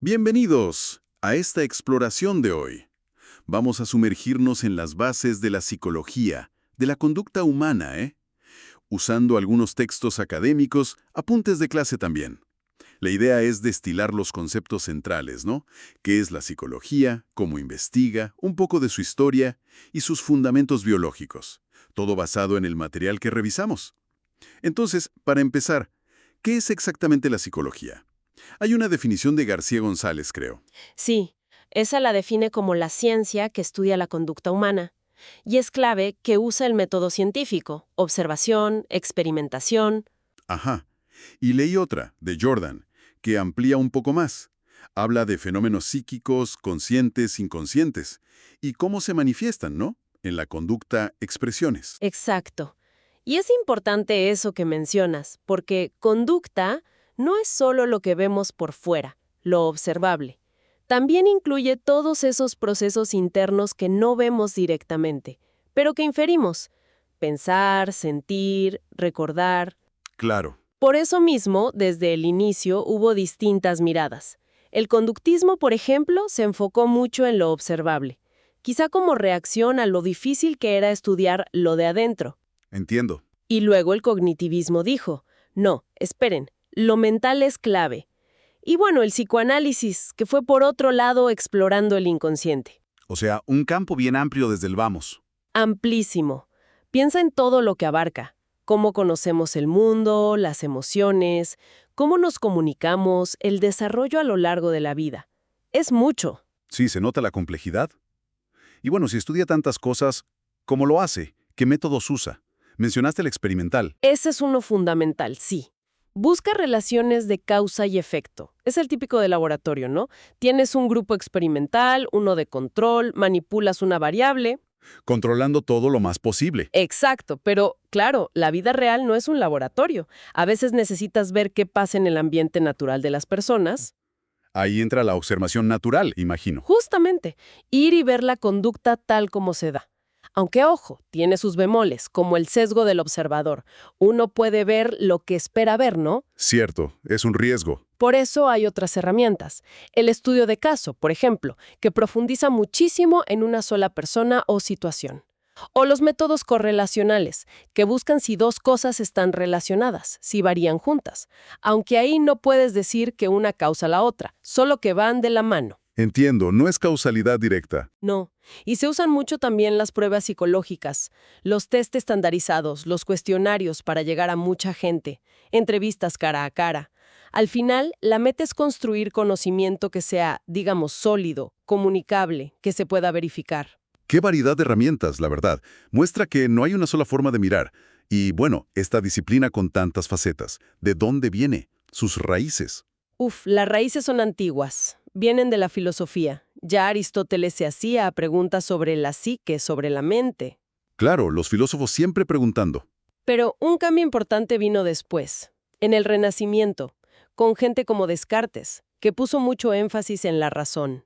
Bienvenidos a esta exploración de hoy. Vamos a sumergirnos en las bases de la psicología, de la conducta humana, usando algunos textos académicos, apuntes de clase también. La idea es destilar los conceptos centrales, ¿no? ¿Qué es la psicología? ¿Cómo investiga? Un poco de su historia y sus fundamentos biológicos. Todo basado en el material que revisamos. Entonces, para empezar, ¿qué es exactamente la psicología? Hay una definición de García González, creo. Sí, esa la define como la ciencia que estudia la conducta humana. Y es clave que usa el método científico, observación, experimentación. Ajá. Y leí otra, de Jordan, que amplía un poco más. Habla de fenómenos psíquicos, conscientes, inconscientes, y cómo se manifiestan, ¿no? En la conducta, expresiones. Exacto. Y es importante eso que mencionas, porque conducta no es solo lo que vemos por fuera, lo observable. También incluye todos esos procesos internos que no vemos directamente, pero que inferimos. Pensar, sentir, recordar. Claro. Por eso mismo, desde el inicio hubo distintas miradas. El conductismo, por ejemplo, se enfocó mucho en lo observable, quizá como reacción a lo difícil que era estudiar lo de adentro. Entiendo. Y luego el cognitivismo dijo, no, esperen, lo mental es clave. Y bueno, el psicoanálisis, que fue por otro lado explorando el inconsciente. O sea, un campo bien amplio desde el vamos. Amplísimo. Piensa en todo lo que abarca. Cómo conocemos el mundo, las emociones, cómo nos comunicamos, el desarrollo a lo largo de la vida. Es mucho. Sí, se nota la complejidad. Y bueno, si estudia tantas cosas, ¿cómo lo hace? ¿Qué métodos usa? Mencionaste el experimental. Ese es uno fundamental, sí. Busca relaciones de causa y efecto. Es el típico de laboratorio, ¿no? Tienes un grupo experimental, uno de control, manipulas una variable. Controlando todo lo más posible. Exacto, pero claro, la vida real no es un laboratorio. A veces necesitas ver qué pasa en el ambiente natural de las personas. Ahí entra la observación natural, imagino. Justamente, ir y ver la conducta tal como se da. Aunque, ojo, tiene sus bemoles, como el sesgo del observador. Uno puede ver lo que espera ver, ¿no? Cierto, es un riesgo. Por eso hay otras herramientas. El estudio de caso, por ejemplo, que profundiza muchísimo en una sola persona o situación. O los métodos correlacionales, que buscan si dos cosas están relacionadas, si varían juntas. Aunque ahí no puedes decir que una causa la otra, solo que van de la mano. Entiendo, no es causalidad directa. No. Y se usan mucho también las pruebas psicológicas, los test estandarizados, los cuestionarios para llegar a mucha gente, entrevistas cara a cara. Al final, la meta es construir conocimiento que sea, digamos, sólido, comunicable, que se pueda verificar. Qué variedad de herramientas, la verdad. Muestra que no hay una sola forma de mirar. Y bueno, esta disciplina con tantas facetas, ¿de dónde viene? Sus raíces. Las raíces son antiguas, vienen de la filosofía. Ya Aristóteles se hacía preguntas sobre la psique, sobre la mente. Claro, los filósofos siempre preguntando. Pero un cambio importante vino después, en el Renacimiento, con gente como Descartes, que puso mucho énfasis en la razón.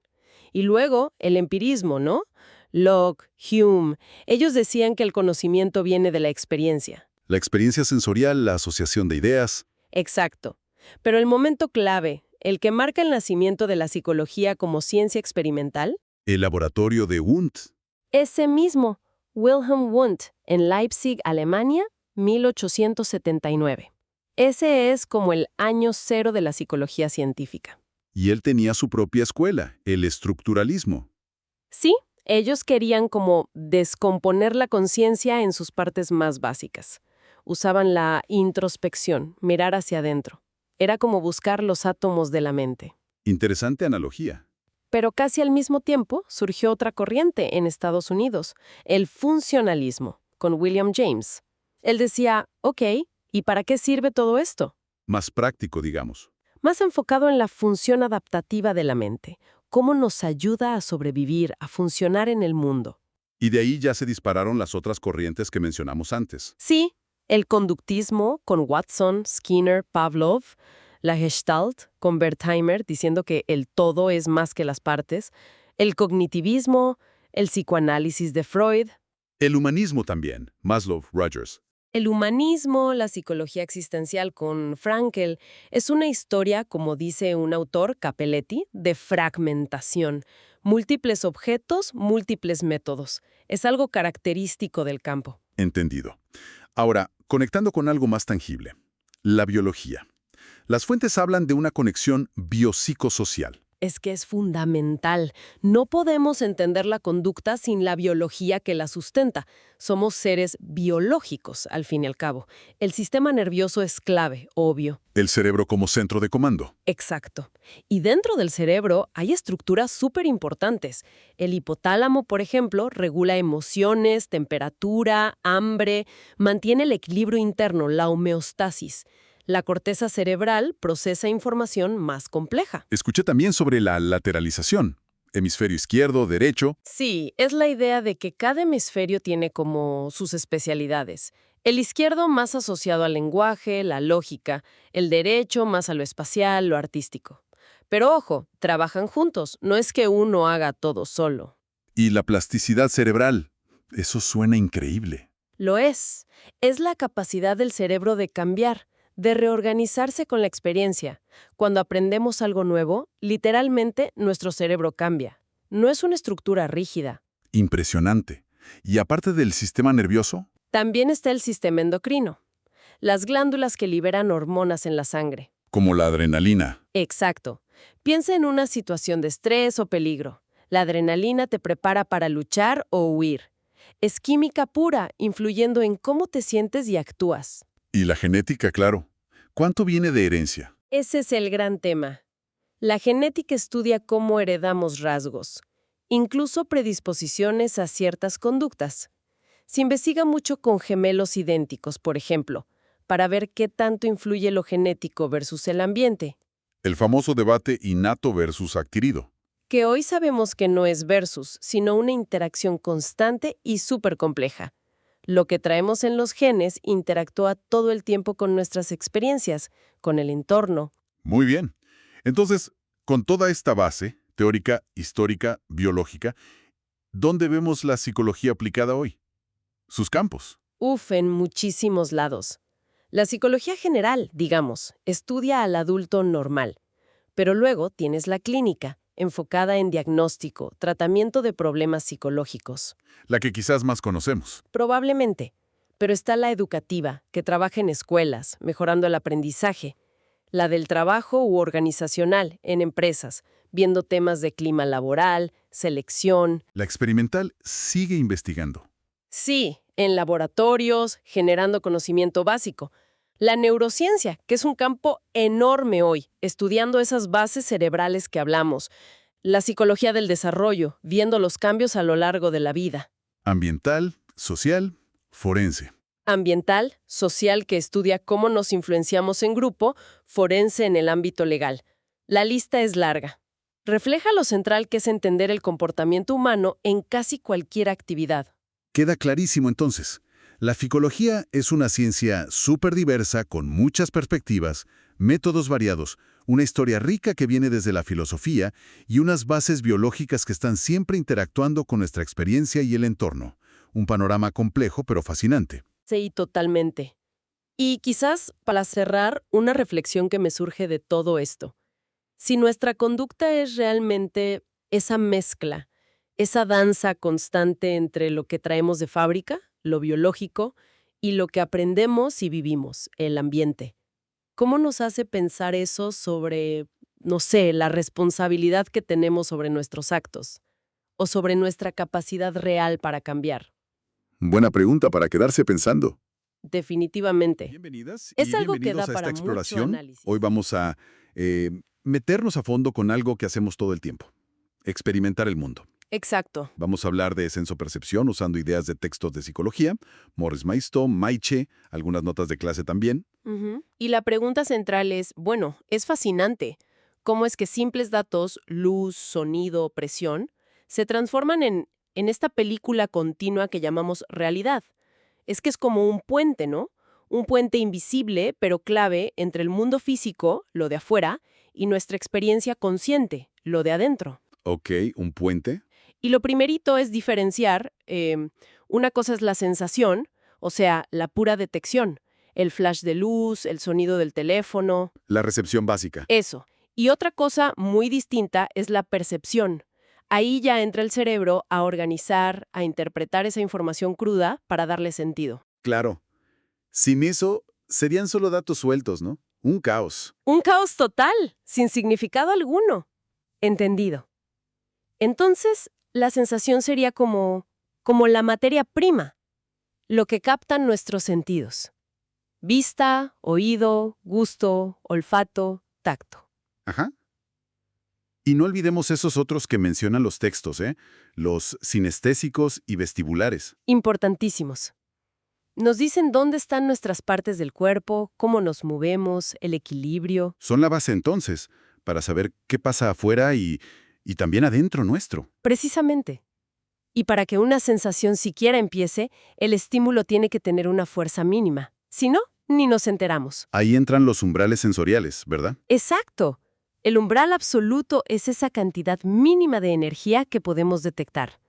Y luego, el empirismo, ¿no? Locke, Hume, ellos decían que el conocimiento viene de la experiencia. La experiencia sensorial, la asociación de ideas. Exacto. Pero el momento clave, el que marca el nacimiento de la psicología como ciencia experimental, El laboratorio de Wundt. ese mismo, Wilhelm Wundt, en Leipzig, Alemania, 1879. Ese es como el año cero de la psicología científica. Y él tenía su propia escuela, el estructuralismo. Sí, ellos querían como descomponer la conciencia en sus partes más básicas. Usaban la introspección, mirar hacia adentro. Era como buscar los átomos de la mente. Interesante analogía. Pero casi al mismo tiempo surgió otra corriente en Estados Unidos, el funcionalismo, con William James. Él decía, ok, ¿y para qué sirve todo esto? Más práctico, digamos. Más enfocado en la función adaptativa de la mente, cómo nos ayuda a sobrevivir, a funcionar en el mundo. Y de ahí ya se dispararon las otras corrientes que mencionamos antes. Sí, el conductismo con Watson, Skinner, Pavlov, la Gestalt con Wertheimer diciendo que el todo es más que las partes, el cognitivismo, el psicoanálisis de Freud. El humanismo también, Maslow, Rogers. El humanismo, la psicología existencial con Frankl, es una historia, como dice un autor, Capelletti, de fragmentación. Múltiples objetos, múltiples métodos. Es algo característico del campo. Entendido. Ahora, conectando con algo más tangible. La biología. Las fuentes hablan de una conexión biopsicosocial. Es que es fundamental. No podemos entender la conducta sin la biología que la sustenta. Somos seres biológicos, al fin y al cabo. El sistema nervioso es clave, obvio. El cerebro como centro de comando. Exacto. Y dentro del cerebro hay estructuras súper importantes. El hipotálamo, por ejemplo, regula emociones, temperatura, hambre, mantiene el equilibrio interno, la homeostasis. La corteza cerebral procesa información más compleja. Escuché también sobre la lateralización. Hemisferio izquierdo, derecho. Sí, es la idea de que cada hemisferio tiene como sus especialidades. El izquierdo más asociado al lenguaje, la lógica, el derecho más a lo espacial, lo artístico. Pero ojo, trabajan juntos, no es que uno haga todo solo. Y la plasticidad cerebral. Eso suena increíble. Lo es. Es la capacidad del cerebro de cambiar, de reorganizarse con la experiencia. Cuando aprendemos algo nuevo, literalmente nuestro cerebro cambia. No es una estructura rígida. Impresionante. Y aparte del sistema nervioso, También está el sistema endocrino, las glándulas que liberan hormonas en la sangre. como la adrenalina. Exacto. Piensa en una situación de estrés o peligro. La adrenalina te prepara para luchar o huir. Es química pura, influyendo en cómo te sientes y actúas. Y la genética, claro. ¿Cuánto viene de herencia? Ese es el gran tema. La genética estudia cómo heredamos rasgos, incluso predisposiciones a ciertas conductas. Se investiga mucho con gemelos idénticos, por ejemplo, para ver qué tanto influye lo genético versus el ambiente, El famoso debate innato versus adquirido. que hoy sabemos que no es versus, sino una interacción constante y súper compleja. Lo que traemos en los genes interactúa todo el tiempo con nuestras experiencias, con el entorno. Muy bien. Entonces, con toda esta base, teórica, histórica, biológica, ¿dónde vemos la psicología aplicada hoy? Sus campos. En muchísimos lados. La psicología general, digamos, estudia al adulto normal. Pero luego tienes la clínica, enfocada en diagnóstico, tratamiento de problemas psicológicos. La que quizás más conocemos. Probablemente. Pero está la educativa, que trabaja en escuelas, mejorando el aprendizaje. La del trabajo u organizacional, en empresas, viendo temas de clima laboral, selección. La experimental sigue investigando. Sí, en laboratorios, generando conocimiento básico. La neurociencia, que es un campo enorme hoy, estudiando esas bases cerebrales que hablamos. La psicología del desarrollo, viendo los cambios a lo largo de la vida. Ambiental, social, forense. Ambiental, social, que estudia cómo nos influenciamos en grupo, forense en el ámbito legal. La lista es larga. Refleja lo central que es entender el comportamiento humano en casi cualquier actividad. Queda clarísimo entonces. La psicología es una ciencia súper diversa con muchas perspectivas, métodos variados, una historia rica que viene desde la filosofía y unas bases biológicas que están siempre interactuando con nuestra experiencia y el entorno. Un panorama complejo pero fascinante. Sí, totalmente. Y quizás, para cerrar, una reflexión que me surge de todo esto. Si nuestra conducta es realmente esa mezcla, esa danza constante entre lo que traemos de fábrica, lo biológico, y lo que aprendemos y vivimos, el ambiente. ¿Cómo nos hace pensar eso sobre, no sé, la responsabilidad que tenemos sobre nuestros actos? O sobre nuestra capacidad real para cambiar. Buena pregunta para quedarse pensando. Definitivamente. Bienvenidas Es y algo que bienvenidos da a para esta mucho exploración. análisis. Hoy vamos a meternos a fondo con algo que hacemos todo el tiempo. Experimentar el mundo. Exacto. Vamos a hablar de sensopercepción usando ideas de textos de psicología, Morris Maisto, Maiche, algunas notas de clase también. Y la pregunta central es, bueno, es fascinante. ¿Cómo es que simples datos, luz, sonido, presión, se transforman en esta película continua que llamamos realidad? Es que es como un puente, ¿no? Un puente invisible, pero clave, entre el mundo físico, lo de afuera, y nuestra experiencia consciente, lo de adentro. Ok, un puente. Y lo primerito es diferenciar, una cosa es la sensación, o sea, la pura detección, el flash de luz, el sonido del teléfono, La recepción básica. eso. Y otra cosa muy distinta es la percepción. Ahí ya entra el cerebro a organizar, a interpretar esa información cruda para darle sentido. Claro. Sin eso, serían solo datos sueltos, ¿no? Un caos. Un caos total, sin significado alguno. Entendido. Entonces, la sensación sería como la materia prima, lo que captan nuestros sentidos. Vista, oído, gusto, olfato, tacto. Ajá. Y no olvidemos esos otros que mencionan los textos, ¿eh? Los sinestésicos y vestibulares. Importantísimos. Nos dicen dónde están nuestras partes del cuerpo, cómo nos movemos, el equilibrio. Son la base entonces, para saber qué pasa afuera y también adentro nuestro. Precisamente. Y para que una sensación siquiera empiece, el estímulo tiene que tener una fuerza mínima. Si no, ni nos enteramos. Ahí entran los umbrales sensoriales, ¿verdad? Exacto. El umbral absoluto es esa cantidad mínima de energía que podemos detectar.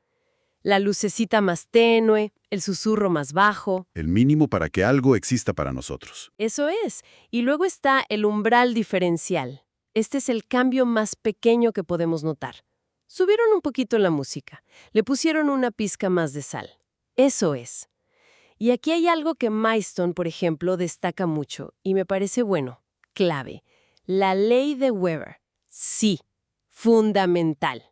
La lucecita más tenue, el susurro más bajo. El mínimo para que algo exista para nosotros. Eso es. Y luego está el umbral diferencial. Este es el cambio más pequeño que podemos notar. Subieron un poquito la música. Le pusieron una pizca más de sal. Eso es. Y aquí hay algo que Milestone, por ejemplo, destaca mucho y me parece bueno, clave. La ley de Weber. Sí, fundamental.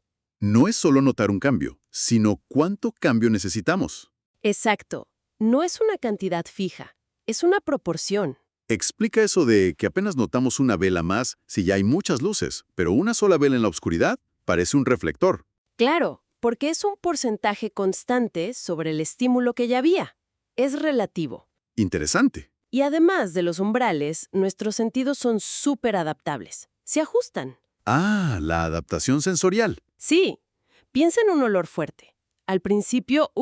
No es solo notar un cambio, sino cuánto cambio necesitamos. Exacto. No es una cantidad fija, es una proporción. Explica eso de que apenas notamos una vela más si ya hay muchas luces, pero una sola vela en la oscuridad parece un reflector. Claro, porque es un porcentaje constante sobre el estímulo que ya había. Es relativo. Interesante. Y además de los umbrales, nuestros sentidos son súper adaptables. Se ajustan. Ah, la adaptación sensorial. Sí. Piensa en un olor fuerte. Al principio,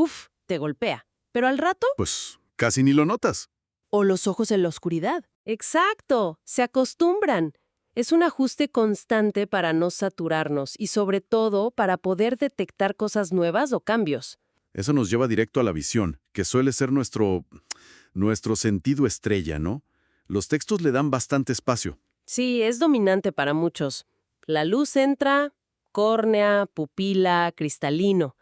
te golpea. Pero al rato, Pues casi ni lo notas. o los ojos en la oscuridad. Exacto. Se acostumbran. Es un ajuste constante para no saturarnos y sobre todo para poder detectar cosas nuevas o cambios. Eso nos lleva directo a la visión, que suele ser nuestro sentido estrella, ¿no? Los textos le dan bastante espacio. Sí, es dominante para muchos. La luz entra, córnea, pupila, cristalino,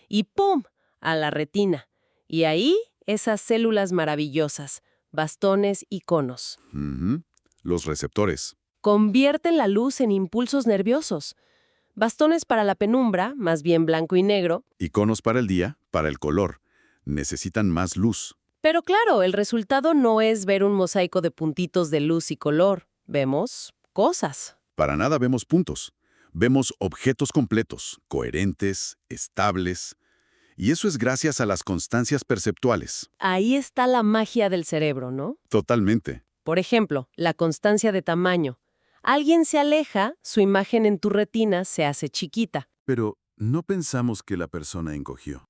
y ¡pum!, a la retina. Y ahí, esas células maravillosas, bastones y conos. Ujú. Los receptores. Convierten la luz en impulsos nerviosos. Bastones para la penumbra, más bien blanco y negro. Iconos para el día, para el color. Necesitan más luz. Pero claro, el resultado no es ver un mosaico de puntitos de luz y color. Vemos cosas. Para nada vemos puntos. Vemos objetos completos, coherentes, estables. Y eso es gracias a las constancias perceptuales. Ahí está la magia del cerebro, ¿no? Totalmente. Por ejemplo, la constancia de tamaño. Alguien se aleja, su imagen en tu retina se hace chiquita. Pero no pensamos que la persona encogió.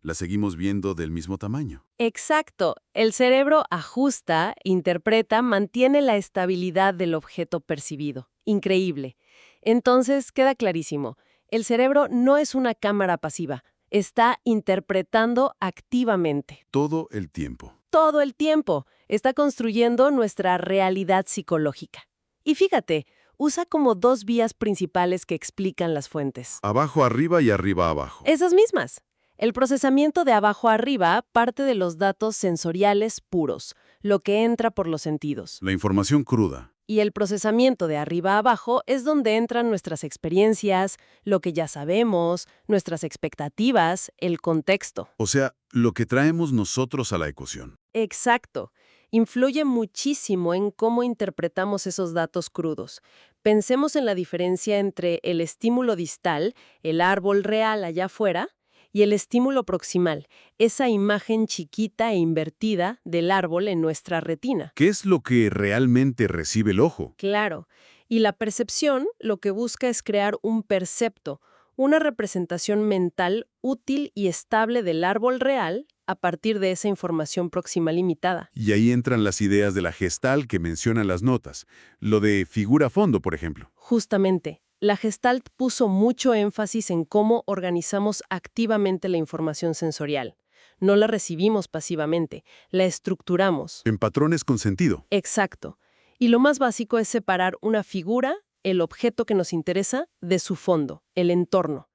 La seguimos viendo del mismo tamaño. Exacto. El cerebro ajusta, interpreta, mantiene la estabilidad del objeto percibido. Increíble. Entonces, queda clarísimo. El cerebro no es una cámara pasiva. Está interpretando activamente. Todo el tiempo. Todo el tiempo. Está construyendo nuestra realidad psicológica. Y fíjate, usa como dos vías principales que explican las fuentes. Abajo arriba y arriba abajo. Esas mismas. El procesamiento de abajo a arriba parte de los datos sensoriales puros, lo que entra por los sentidos. La información cruda. Y el procesamiento de arriba a abajo es donde entran nuestras experiencias, lo que ya sabemos, nuestras expectativas, el contexto. O sea, lo que traemos nosotros a la ecuación. Exacto. Influye muchísimo en cómo interpretamos esos datos crudos. Pensemos en la diferencia entre el estímulo distal, el árbol real allá afuera, y el estímulo proximal, esa imagen chiquita e invertida del árbol en nuestra retina. ¿Qué es lo que realmente recibe el ojo? Claro. Y la percepción lo que busca es crear un percepto, una representación mental útil y estable del árbol real a partir de esa información proximal limitada. Y ahí entran las ideas de la Gestalt que mencionan las notas. Lo de figura fondo, por ejemplo. Justamente. La Gestalt puso mucho énfasis en cómo organizamos activamente la información sensorial. No la recibimos pasivamente, la estructuramos. En patrones con sentido. Exacto. Y lo más básico es separar una figura, el objeto que nos interesa, de su fondo, el entorno.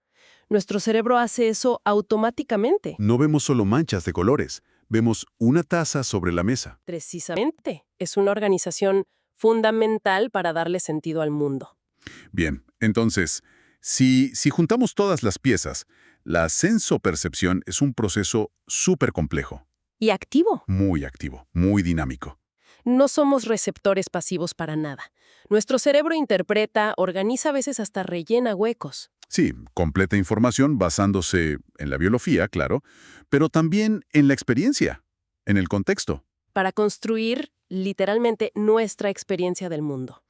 Nuestro cerebro hace eso automáticamente. No vemos solo manchas de colores, vemos una taza sobre la mesa. Precisamente. Es una organización fundamental para darle sentido al mundo. Bien, entonces, si juntamos todas las piezas, la sensopercepción es un proceso súper complejo, Y activo. muy activo, muy dinámico. No somos receptores pasivos para nada. Nuestro cerebro interpreta, organiza, a veces hasta rellena huecos. Sí, completa información basándose en la biología, claro, pero también en la experiencia, en el contexto. Para construir, literalmente, nuestra experiencia del mundo.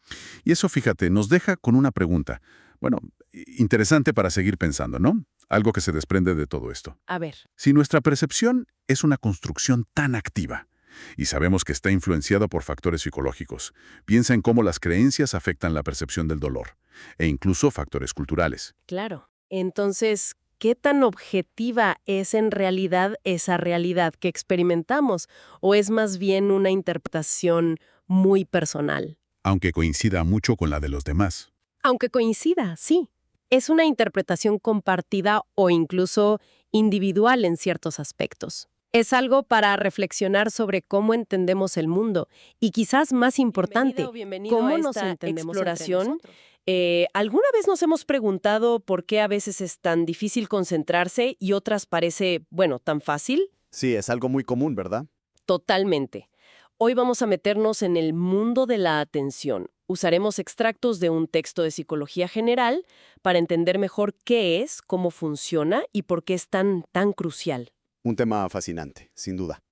Y eso, fíjate, nos deja con una pregunta. Bueno, interesante para seguir pensando, ¿no? Algo que se desprende de todo esto. A ver, Si nuestra percepción es una construcción tan activa, y sabemos que está influenciada por factores psicológicos, piensa en cómo las creencias afectan la percepción del dolor, e incluso factores culturales. claro. Entonces, ¿qué tan objetiva es en realidad esa realidad que experimentamos? ¿O es más bien una interpretación muy personal? Aunque coincida mucho con la de los demás. Aunque coincida, sí. Es una interpretación compartida o incluso individual en ciertos aspectos. Es algo para reflexionar sobre cómo entendemos el mundo y quizás más importante, cómo nos entendemos exploración. ¿Alguna vez nos hemos preguntado por qué a veces es tan difícil concentrarse y otras parece, bueno, tan fácil? Sí, es algo muy común, ¿verdad? Totalmente. Hoy vamos a meternos en el mundo de la atención. Usaremos extractos de un texto de psicología general para entender mejor qué es, cómo funciona y por qué es tan crucial. Un tema fascinante, sin duda.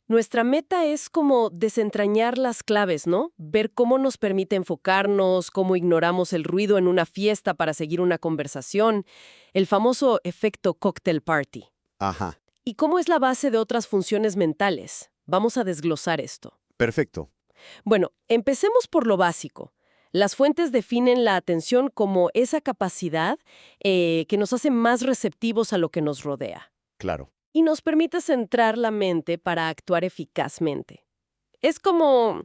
Nuestra meta es como desentrañar las claves, ¿no? Ver cómo nos permite enfocarnos, cómo ignoramos el ruido en una fiesta para seguir una conversación, el famoso efecto cocktail party. Ajá, ¿Y cómo es la base de otras funciones mentales? Vamos a desglosar esto. perfecto. Bueno, empecemos por lo básico. Las fuentes definen la atención como esa capacidad que nos hace más receptivos a lo que nos rodea Claro. y nos permite centrar la mente para actuar eficazmente. Es como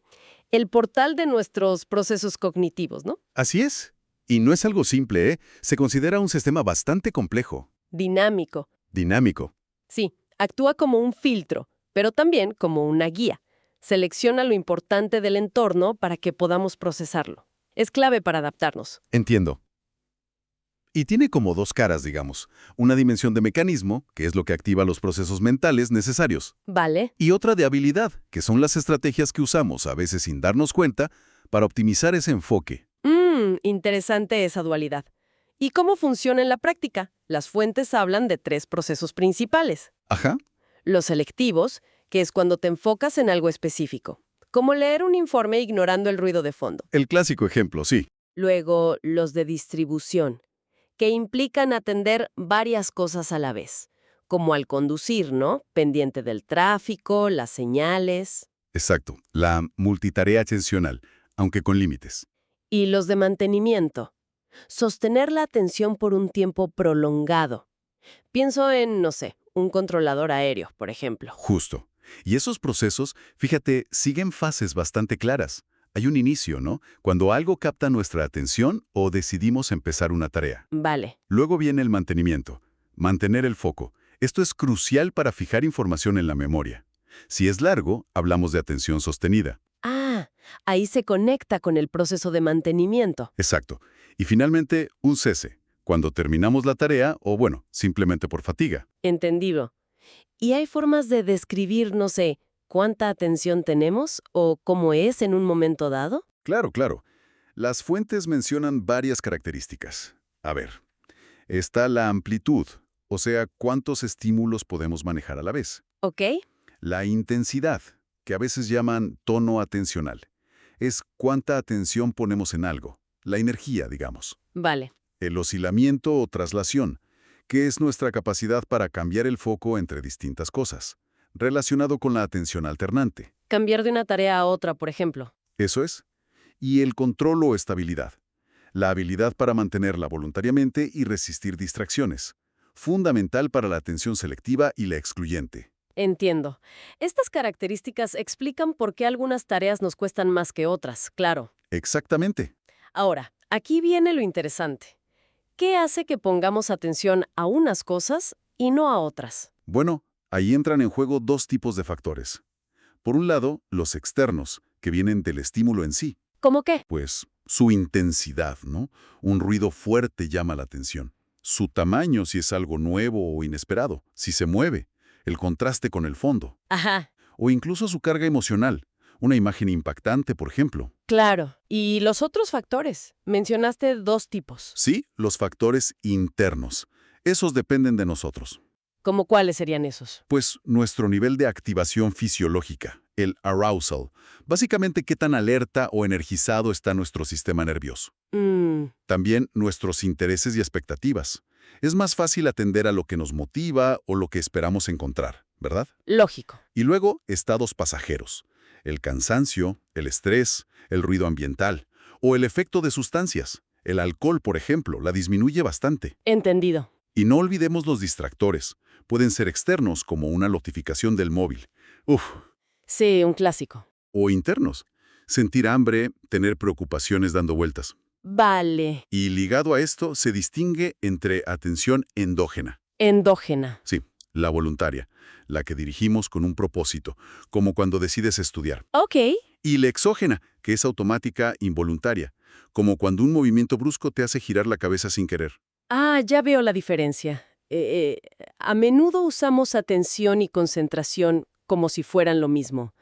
el portal de nuestros procesos cognitivos, ¿no? Así es. Y no es algo simple, ¿eh? Se considera un sistema bastante complejo, Dinámico. dinámico. Sí, actúa como un filtro, pero también como una guía. Selecciona lo importante del entorno para que podamos procesarlo. Es clave para adaptarnos. Entiendo. Y tiene como dos caras, digamos. Una dimensión de mecanismo, que es lo que activa los procesos mentales necesarios, ¿Vale? y otra de habilidad, que son las estrategias que usamos, a veces sin darnos cuenta, para optimizar ese enfoque. Interesante esa dualidad. ¿Y cómo funciona en la práctica? Las fuentes hablan de 3 procesos principales. Ajá. Los selectivos, que es cuando te enfocas en algo específico, como leer un informe ignorando el ruido de fondo. El clásico ejemplo, sí. Luego, los de distribución, que implican atender varias cosas a la vez, como al conducir, ¿no? Pendiente del tráfico, las señales. Exacto. La multitarea atencional, aunque con límites. Y los de mantenimiento, sostener la atención por un tiempo prolongado. Pienso en, no sé, un controlador aéreo, por ejemplo. Justo. Y esos procesos, fíjate, siguen fases bastante claras. Hay un inicio, ¿no? Cuando algo capta nuestra atención o decidimos empezar una tarea. Vale. Luego viene el mantenimiento. Mantener el foco. Esto es crucial para fijar información en la memoria. Si es largo, hablamos de atención sostenida. Ah, ahí se conecta con el proceso de mantenimiento. Exacto. Y finalmente, un cese. Cuando terminamos la tarea o, bueno, simplemente por fatiga. Entendido. ¿Y hay formas de describir, no sé, cuánta atención tenemos o cómo es en un momento dado? Claro, claro. Las fuentes mencionan varias características. A ver, está la amplitud, o sea, cuántos estímulos podemos manejar a la vez. ¿Ok? La intensidad, que a veces llaman tono atencional, es cuánta atención ponemos en algo, la energía, digamos. Vale. El oscilamiento o traslación, que es nuestra capacidad para cambiar el foco entre distintas cosas, relacionado con la atención alternante. Cambiar de una tarea a otra, por ejemplo. Eso es. Y el control o estabilidad, la habilidad para mantenerla voluntariamente y resistir distracciones, fundamental para la atención selectiva y la excluyente. Entiendo. Estas características explican por qué algunas tareas nos cuestan más que otras, claro. Exactamente. Ahora, aquí viene lo interesante. ¿Qué hace que pongamos atención a unas cosas y no a otras? Bueno, ahí entran en juego dos tipos de factores. Por un lado, los externos, que vienen del estímulo en sí, ¿Cómo qué? pues su intensidad, ¿no? Un ruido fuerte llama la atención. Su tamaño si es algo nuevo o inesperado, si se mueve, el contraste con el fondo, Ajá, o incluso su carga emocional, una imagen impactante, por ejemplo. claro. ¿Y los otros factores? Mencionaste dos tipos. Sí, los factores internos. Esos dependen de nosotros. ¿Cómo cuáles serían esos? Pues nuestro nivel de activación fisiológica, el arousal. Básicamente, qué tan alerta o energizado está nuestro sistema nervioso. También nuestros intereses y expectativas. Es más fácil atender a lo que nos motiva o lo que esperamos encontrar, ¿verdad? Lógico. Y luego, estados pasajeros. El cansancio, el estrés, el ruido ambiental o el efecto de sustancias. El alcohol, por ejemplo, la disminuye bastante. Entendido. Y no olvidemos los distractores. Pueden ser externos, como una notificación del móvil. Uf. Sí, un clásico. O internos. Sentir hambre, tener preocupaciones dando vueltas. Vale. Y ligado a esto, se distingue entre atención endógena. Endógena. Sí, la voluntaria, la que dirigimos con un propósito, como cuando decides estudiar. Ok. Y la exógena, que es automática, involuntaria, como cuando un movimiento brusco te hace girar la cabeza sin querer. Ah, ya veo la diferencia. A menudo usamos atención y concentración como si fueran lo mismo.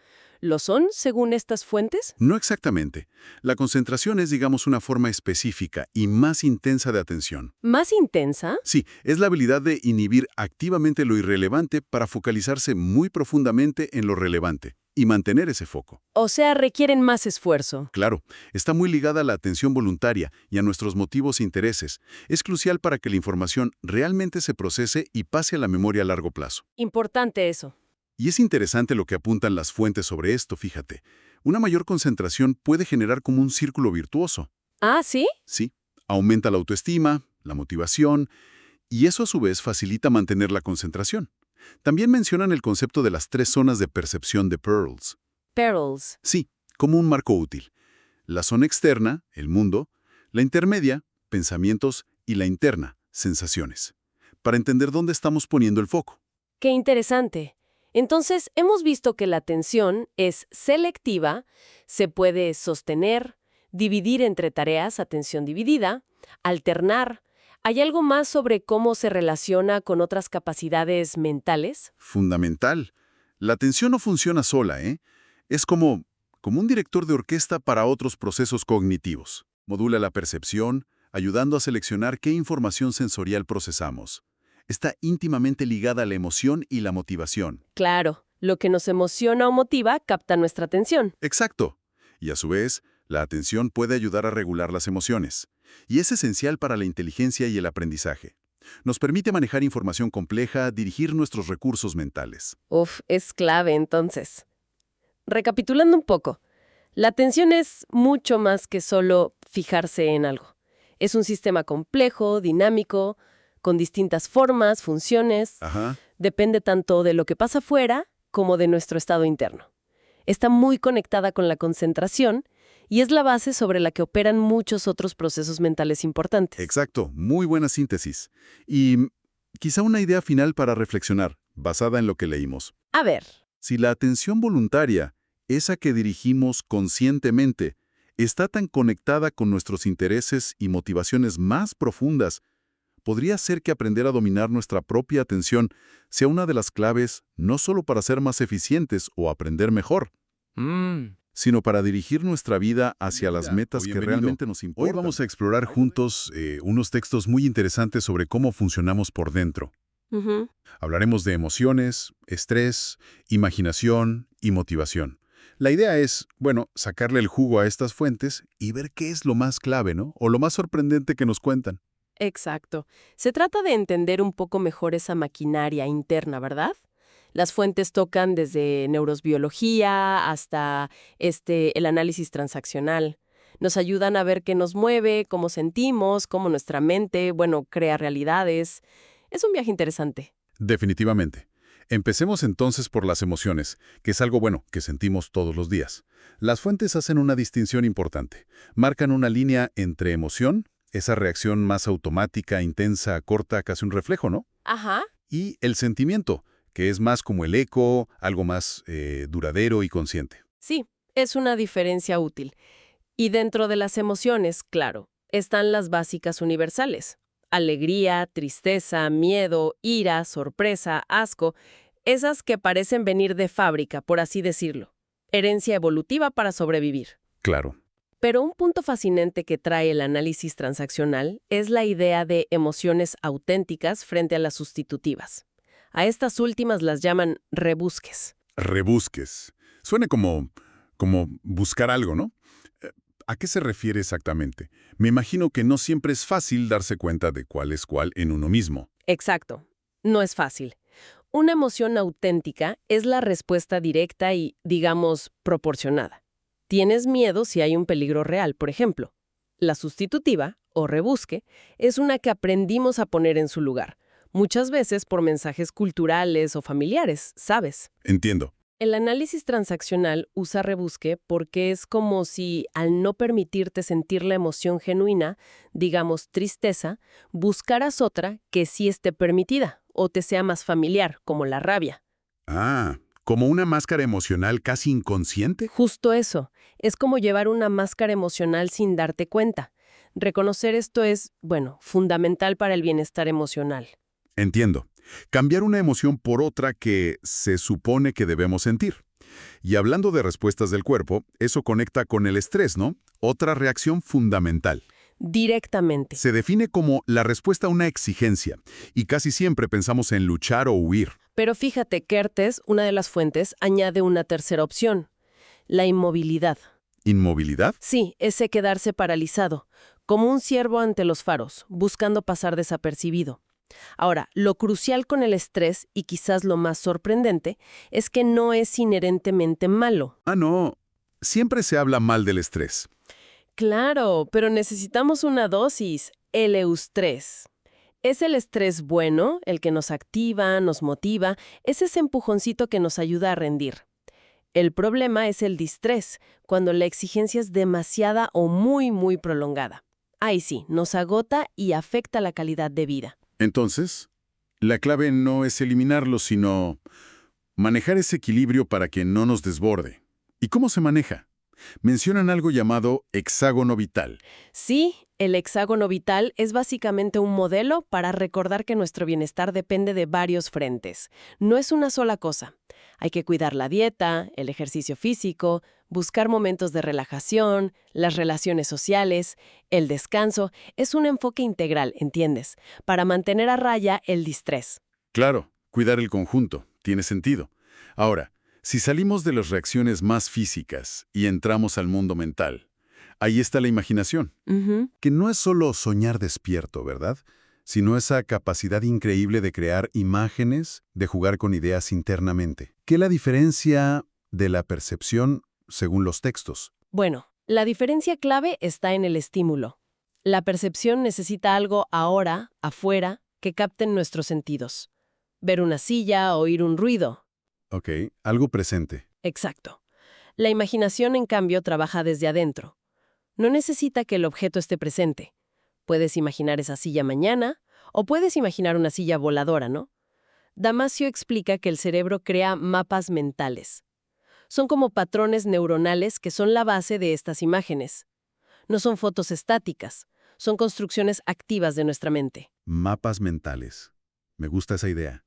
¿Lo son según estas fuentes? No exactamente. La concentración es, digamos, una forma específica y más intensa de atención. ¿Más intensa? Sí, es la habilidad de inhibir activamente lo irrelevante para focalizarse muy profundamente en lo relevante y mantener ese foco. O sea, requieren más esfuerzo. Claro, está muy ligada a la atención voluntaria y a nuestros motivos e intereses. Es crucial para que la información realmente se procese y pase a la memoria a largo plazo. Importante eso. Y es interesante lo que apuntan las fuentes sobre esto, fíjate. Una mayor concentración puede generar como un círculo virtuoso. Ah, ¿sí? Sí, aumenta la autoestima, la motivación, y eso a su vez facilita mantener la concentración. También mencionan el concepto de las 3 zonas de percepción de Pearls. Perils. Sí, como un marco útil. La zona externa, el mundo, la intermedia, pensamientos, y la interna, sensaciones. Para entender dónde estamos poniendo el foco. Qué interesante. Entonces, hemos visto que la atención es selectiva, se puede sostener, dividir entre tareas, atención dividida, alternar. ¿Hay algo más sobre cómo se relaciona con otras capacidades mentales? Fundamental. La atención no funciona sola, ¿eh? Es como un director de orquesta para otros procesos cognitivos. Modula la percepción, ayudando a seleccionar qué información sensorial procesamos. Está íntimamente ligada a la emoción y la motivación. Claro, lo que nos emociona o motiva capta nuestra atención. Exacto. Y a su vez, la atención puede ayudar a regular las emociones. Y es esencial para la inteligencia y el aprendizaje. Nos permite manejar información compleja, dirigir nuestros recursos mentales. Uf, es clave entonces. Recapitulando un poco, la atención es mucho más que solo fijarse en algo. Es un sistema complejo, dinámico, con distintas formas, funciones. Ajá. Depende tanto de lo que pasa afuera como de nuestro estado interno. Está muy conectada con la concentración y es la base sobre la que operan muchos otros procesos mentales importantes. Exacto, muy buena síntesis. Y quizá una idea final para reflexionar, basada en lo que leímos. A ver, Si la atención voluntaria, esa que dirigimos conscientemente, está tan conectada con nuestros intereses y motivaciones más profundas, podría ser que aprender a dominar nuestra propia atención sea una de las claves no solo para ser más eficientes o aprender mejor, sino para dirigir nuestra vida hacia las metas que realmente nos importan. Hoy vamos a explorar juntos unos textos muy interesantes sobre cómo funcionamos por dentro. Hablaremos de emociones, estrés, imaginación y motivación. La idea es, bueno, sacarle el jugo a estas fuentes y ver qué es lo más clave, ¿no? O lo más sorprendente que nos cuentan. exacto. Se trata de entender un poco mejor esa maquinaria interna, ¿verdad? Las fuentes tocan desde neurobiología hasta el análisis transaccional. Nos ayudan a ver qué nos mueve, cómo sentimos, cómo nuestra mente, bueno, crea realidades. Es un viaje interesante. Definitivamente. Empecemos entonces por las emociones, que es algo bueno que sentimos todos los días. Las fuentes hacen una distinción importante. Marcan una línea entre emoción, esa reacción más automática, intensa, corta, casi un reflejo, ¿no? Ajá. Y el sentimiento, que es más como el eco, algo más duradero y consciente. Sí, es una diferencia útil. Y dentro de las emociones, claro, están las básicas universales. Alegría, tristeza, miedo, ira, sorpresa, asco, esas que parecen venir de fábrica, por así decirlo. Herencia evolutiva para sobrevivir. Claro. Pero un punto fascinante que trae el análisis transaccional es la idea de emociones auténticas frente a las sustitutivas. A estas últimas las llaman rebusques. Rebusques. Suena como buscar algo, ¿no? ¿A qué se refiere exactamente? Me imagino que no siempre es fácil darse cuenta de cuál es cuál en uno mismo. Exacto. No es fácil. Una emoción auténtica es la respuesta directa y, digamos, proporcionada. Tienes miedo si hay un peligro real, por ejemplo. La sustitutiva, o rebusque, es una que aprendimos a poner en su lugar, muchas veces por mensajes culturales o familiares, ¿sabes? Entiendo. El análisis transaccional usa rebusque porque es como si, al no permitirte sentir la emoción genuina, digamos tristeza, buscaras otra que sí esté permitida o te sea más familiar, como la rabia. Ah, ¿como una máscara emocional casi inconsciente? Justo eso. Es como llevar una máscara emocional sin darte cuenta. Reconocer esto es, bueno, fundamental para el bienestar emocional. Entiendo. Cambiar una emoción por otra que se supone que debemos sentir. Y hablando de respuestas del cuerpo, eso conecta con el estrés, ¿no? Otra reacción fundamental. Directamente. Se define como la respuesta a una exigencia, y casi siempre pensamos en luchar o huir. Pero fíjate, Kertész, una de las fuentes, añade una tercera opción, la inmovilidad. ¿Inmovilidad? Sí, ese quedarse paralizado, como un ciervo ante los faros, buscando pasar desapercibido. Ahora, lo crucial con el estrés, y quizás lo más sorprendente, es que no es inherentemente malo. Ah, no. Siempre se habla mal del estrés. Claro, pero necesitamos una dosis, el eustrés. Es el estrés bueno, el que nos activa, nos motiva, es ese empujoncito que nos ayuda a rendir. El problema es el distrés, cuando la exigencia es demasiada o muy prolongada. Ahí sí, nos agota y afecta la calidad de vida. Entonces, la clave no es eliminarlo, sino manejar ese equilibrio para que no nos desborde. ¿Y cómo se maneja? Mencionan algo llamado hexágono vital. Sí, el hexágono vital es básicamente un modelo para recordar que nuestro bienestar depende de varios frentes. No es una sola cosa. Hay que cuidar la dieta, el ejercicio físico, buscar momentos de relajación, las relaciones sociales, el descanso. Es un enfoque integral, ¿entiendes? Para mantener a raya el distrés. Claro, cuidar el conjunto. Tiene sentido. Ahora, si salimos de las reacciones más físicas y entramos al mundo mental, ahí está la imaginación, que no es solo soñar despierto, ¿verdad? Sino esa capacidad increíble de crear imágenes, de jugar con ideas internamente. ¿Qué es la diferencia de la percepción según los textos? Bueno, la diferencia clave está en el estímulo. La percepción necesita algo ahora, afuera, que capten nuestros sentidos. Ver una silla, oír un ruido. Ok, algo presente. Exacto. La imaginación, en cambio, trabaja desde adentro. No necesita que el objeto esté presente. Puedes imaginar esa silla mañana, o puedes imaginar una silla voladora, ¿no? Damasio explica que el cerebro crea mapas mentales. Son como patrones neuronales que son la base de estas imágenes. No son fotos estáticas, son construcciones activas de nuestra mente. Mapas mentales. Me gusta esa idea.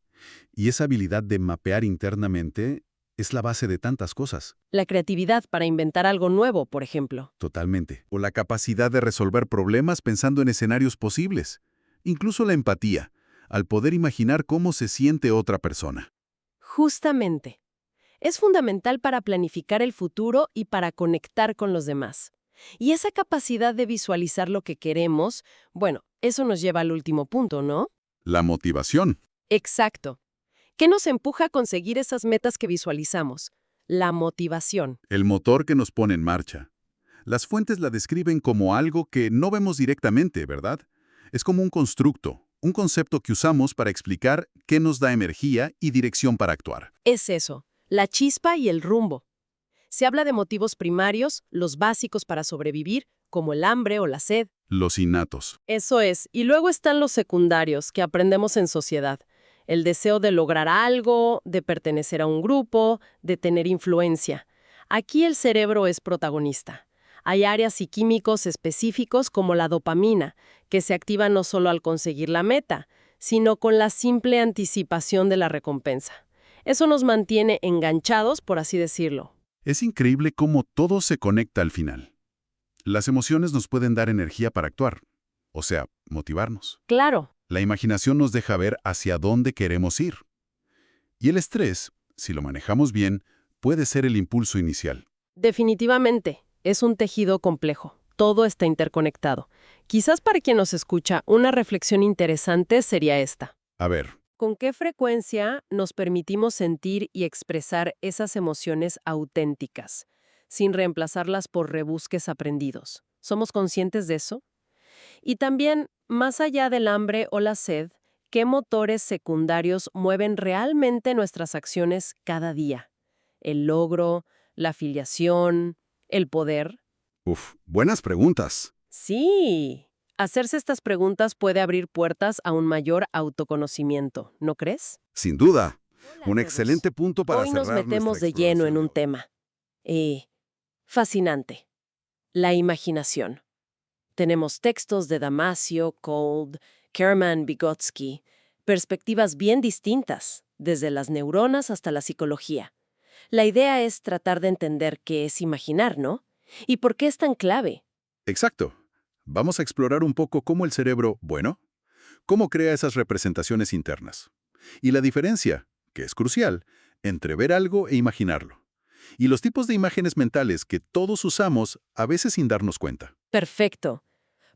Y esa habilidad de mapear internamente es la base de tantas cosas. La creatividad para inventar algo nuevo, por ejemplo. Totalmente. O la capacidad de resolver problemas pensando en escenarios posibles. Incluso la empatía, al poder imaginar cómo se siente otra persona. Justamente. Es fundamental para planificar el futuro y para conectar con los demás. Y esa capacidad de visualizar lo que queremos, bueno, eso nos lleva al último punto, ¿no? La motivación. Exacto. ¿Qué nos empuja a conseguir esas metas que visualizamos? La motivación. El motor que nos pone en marcha. Las fuentes la describen como algo que no vemos directamente, ¿verdad? Es como un constructo, un concepto que usamos para explicar qué nos da energía y dirección para actuar. Es eso, la chispa y el rumbo. Se habla de motivos primarios, los básicos para sobrevivir, como el hambre o la sed. Los innatos. Eso es, y luego están los secundarios que aprendemos en sociedad. El deseo de lograr algo, de pertenecer a un grupo, de tener influencia. Aquí el cerebro es protagonista. Hay áreas y químicos específicos como la dopamina, que se activa no solo al conseguir la meta, sino con la simple anticipación de la recompensa. Eso nos mantiene enganchados, por así decirlo. Es increíble cómo todo se conecta al final. Las emociones nos pueden dar energía para actuar, o sea, motivarnos. Claro. La imaginación nos deja ver hacia dónde queremos ir. Y el estrés, si lo manejamos bien, puede ser el impulso inicial. Definitivamente, es un tejido complejo. Todo está interconectado. Quizás para quien nos escucha, una reflexión interesante sería esta. A ver, ¿Con qué frecuencia nos permitimos sentir y expresar esas emociones auténticas, sin reemplazarlas por rebusques aprendidos? ¿Somos conscientes de eso? Y también, más allá del hambre o la sed, ¿qué motores secundarios mueven realmente nuestras acciones cada día? ¿El logro, la afiliación, el poder? buenas preguntas. Sí. Hacerse estas preguntas puede abrir puertas a un mayor autoconocimiento, ¿no crees? Sin duda, Hola a un todos. excelente punto para Hoy nos cerrar metemos nuestra de lleno en exploración un de hoy. tema. Fascinante. La imaginación. Tenemos textos de Damasio, Cold, Kerman, Vygotsky, perspectivas bien distintas, desde las neuronas hasta la psicología. La idea es tratar de entender qué es imaginar, ¿no? ¿Y por qué es tan clave? Exacto. Vamos a explorar un poco cómo el cerebro, cómo crea esas representaciones internas. Y la diferencia, que es crucial, entre ver algo e imaginarlo. Y los tipos de imágenes mentales que todos usamos a veces sin darnos cuenta. Perfecto.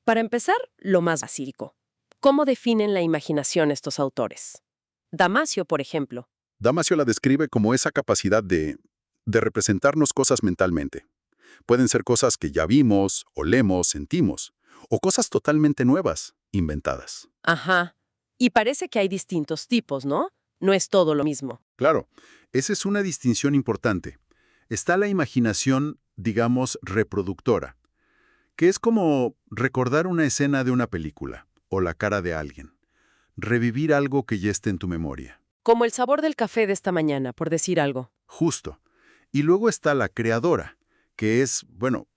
Para empezar, lo más básico. ¿Cómo definen la imaginación estos autores? Damasio, por ejemplo. Damasio la describe como esa capacidad de representarnos cosas mentalmente. Pueden ser cosas que ya vimos, olemos, sentimos, o cosas totalmente nuevas, inventadas. Ajá. Y parece que hay distintos tipos, ¿no? No es todo lo mismo. Claro, esa es una distinción importante. Está la imaginación, digamos, reproductora, que es como recordar una escena de una película o la cara de alguien. Revivir algo que ya esté en tu memoria. Como el sabor del café de esta mañana, por decir algo. Justo. Y luego está la creadora, que es,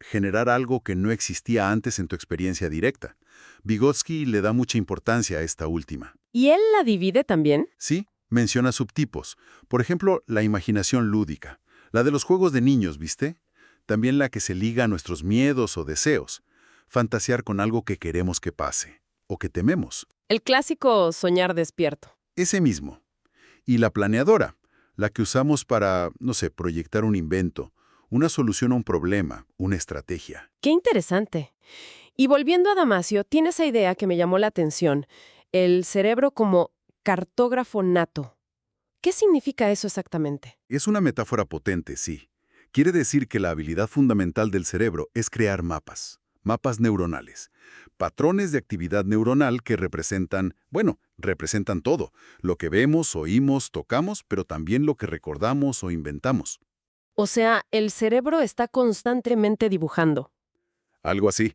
generar algo que no existía antes en tu experiencia directa. Vygotsky le da mucha importancia a esta última. ¿Y él la divide también? Sí, menciona subtipos. Por ejemplo, la imaginación lúdica. La de los juegos de niños, ¿viste? También la que se liga a nuestros miedos o deseos. Fantasear con algo que queremos que pase, o que tememos. El clásico soñar despierto. Ese mismo. Y la planeadora, la que usamos para, proyectar un invento, una solución a un problema, una estrategia. ¡Qué interesante! Y volviendo a Damasio, tiene esa idea que me llamó la atención. El cerebro como cartógrafo nato. ¿Qué significa eso exactamente? Es una metáfora potente, sí. Quiere decir que la habilidad fundamental del cerebro es crear mapas neuronales, patrones de actividad neuronal que representan todo, lo que vemos, oímos, tocamos, pero también lo que recordamos o inventamos. O sea, el cerebro está constantemente dibujando. Algo así.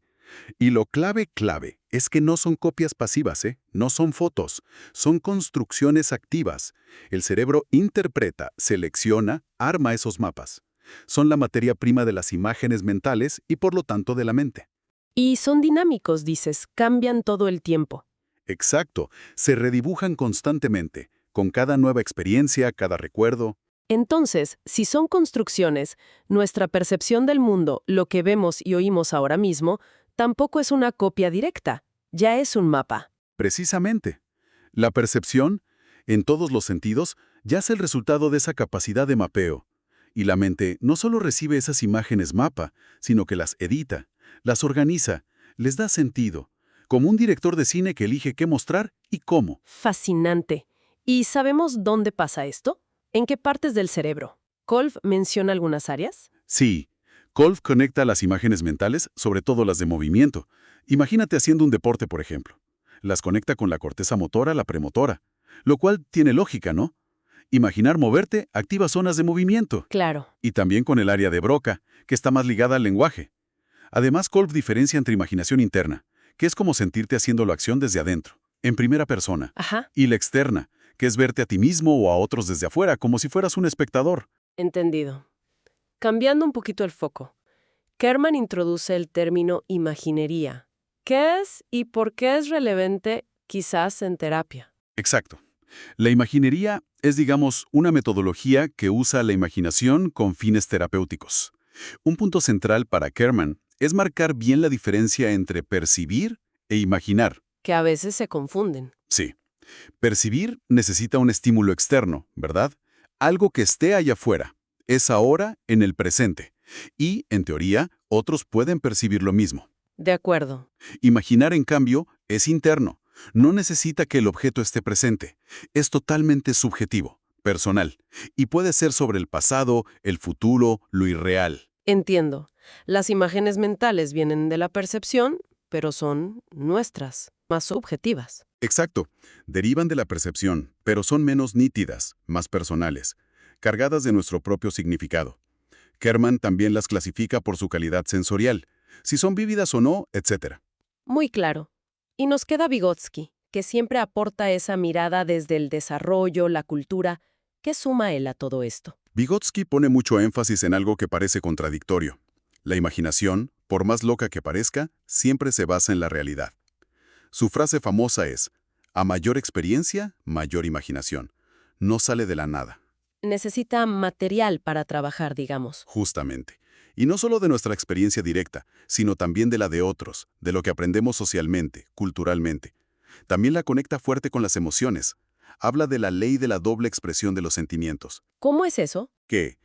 Y lo clave es que no son copias pasivas, no son fotos, son construcciones activas. El cerebro interpreta, selecciona, arma esos mapas. Son la materia prima de las imágenes mentales y por lo tanto de la mente. Y son dinámicos, dices, cambian todo el tiempo. Exacto, se redibujan constantemente, con cada nueva experiencia, cada recuerdo. Entonces, si son construcciones, nuestra percepción del mundo, lo que vemos y oímos ahora mismo, tampoco es una copia directa, ya es un mapa. Precisamente. La percepción, en todos los sentidos, ya es el resultado de esa capacidad de mapeo. Y la mente no solo recibe esas imágenes mapa, sino que las edita, las organiza, les da sentido, como un director de cine que elige qué mostrar y cómo. Fascinante. ¿Y sabemos dónde pasa esto? ¿En qué partes del cerebro? ¿Kolb menciona algunas áreas? Sí, Kolb conecta las imágenes mentales, sobre todo las de movimiento. Imagínate haciendo un deporte, por ejemplo. Las conecta con la corteza motora, la premotora. Lo cual tiene lógica, ¿no? Imaginar moverte activa zonas de movimiento. Claro. Y también con el área de Broca, que está más ligada al lenguaje. Además, Kolb diferencia entre imaginación interna, que es como sentirte haciendo la acción desde adentro, en primera persona, Ajá, y la externa, que es verte a ti mismo o a otros desde afuera, como si fueras un espectador. entendido. Cambiando un poquito el foco, Kerman introduce el término imaginería. ¿Qué es y por qué es relevante quizás en terapia? Exacto. La imaginería es, digamos, una metodología que usa la imaginación con fines terapéuticos. Un punto central para Kerman es marcar bien la diferencia entre percibir e imaginar. Que a veces se confunden. Sí. Percibir necesita un estímulo externo, ¿verdad? Algo que esté allá afuera. Es ahora, en el presente. Y, en teoría, otros pueden percibir lo mismo. De acuerdo. Imaginar, en cambio, es interno. No necesita que el objeto esté presente. Es totalmente subjetivo, personal, y puede ser sobre el pasado, el futuro, lo irreal. Entiendo. Las imágenes mentales vienen de la percepción, pero son nuestras, más subjetivas. Exacto. Derivan de la percepción, pero son menos nítidas, más personales, cargadas de nuestro propio significado. Kerman también las clasifica por su calidad sensorial, si son vívidas o no, etc. Muy claro. Y nos queda Vygotsky, que siempre aporta esa mirada desde el desarrollo, la cultura. ¿Qué suma él a todo esto? Vygotsky pone mucho énfasis en algo que parece contradictorio. La imaginación, por más loca que parezca, siempre se basa en la realidad. Su frase famosa es, a mayor experiencia, mayor imaginación. No sale de la nada. Necesita material para trabajar, digamos. Justamente. Y no solo de nuestra experiencia directa, sino también de la de otros, de lo que aprendemos socialmente, culturalmente. También la conecta fuerte con las emociones. Habla de la ley de la doble expresión de los sentimientos. ¿Cómo es eso? Que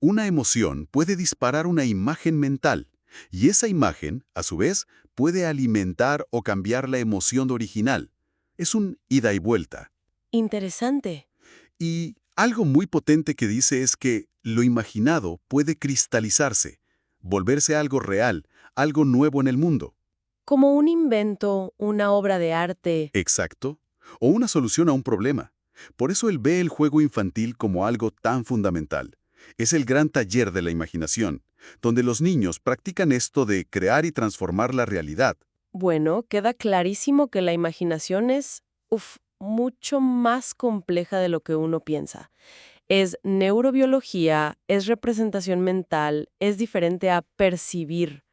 una emoción puede disparar una imagen mental, y esa imagen, a su vez, puede alimentar o cambiar la emoción original. Es un ida y vuelta. Interesante. Y algo muy potente que dice es que lo imaginado puede cristalizarse, volverse algo real, algo nuevo en el mundo. Como un invento, una obra de arte. Exacto. O una solución a un problema. Por eso él ve el juego infantil como algo tan fundamental. Es el gran taller de la imaginación, donde los niños practican esto de crear y transformar la realidad. Bueno, queda clarísimo que la imaginación es, mucho más compleja de lo que uno piensa. Es neurobiología, es representación mental, es diferente a percibir.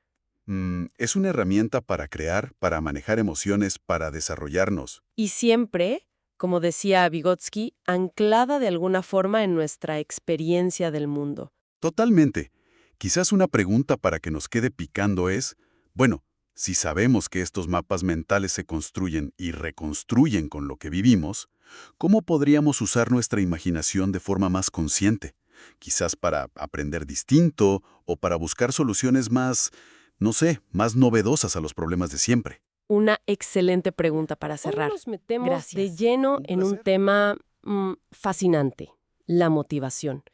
Es una herramienta para crear, para manejar emociones, para desarrollarnos. Y siempre, como decía Vygotsky, anclada de alguna forma en nuestra experiencia del mundo. Totalmente. Quizás una pregunta para que nos quede picando es, bueno, si sabemos que estos mapas mentales se construyen y reconstruyen con lo que vivimos, ¿cómo podríamos usar nuestra imaginación de forma más consciente? Quizás para aprender distinto o para buscar soluciones más, no sé, más novedosas a los problemas de siempre. Una excelente pregunta para cerrar. Nos metemos de lleno en un tema fascinante, la motivación.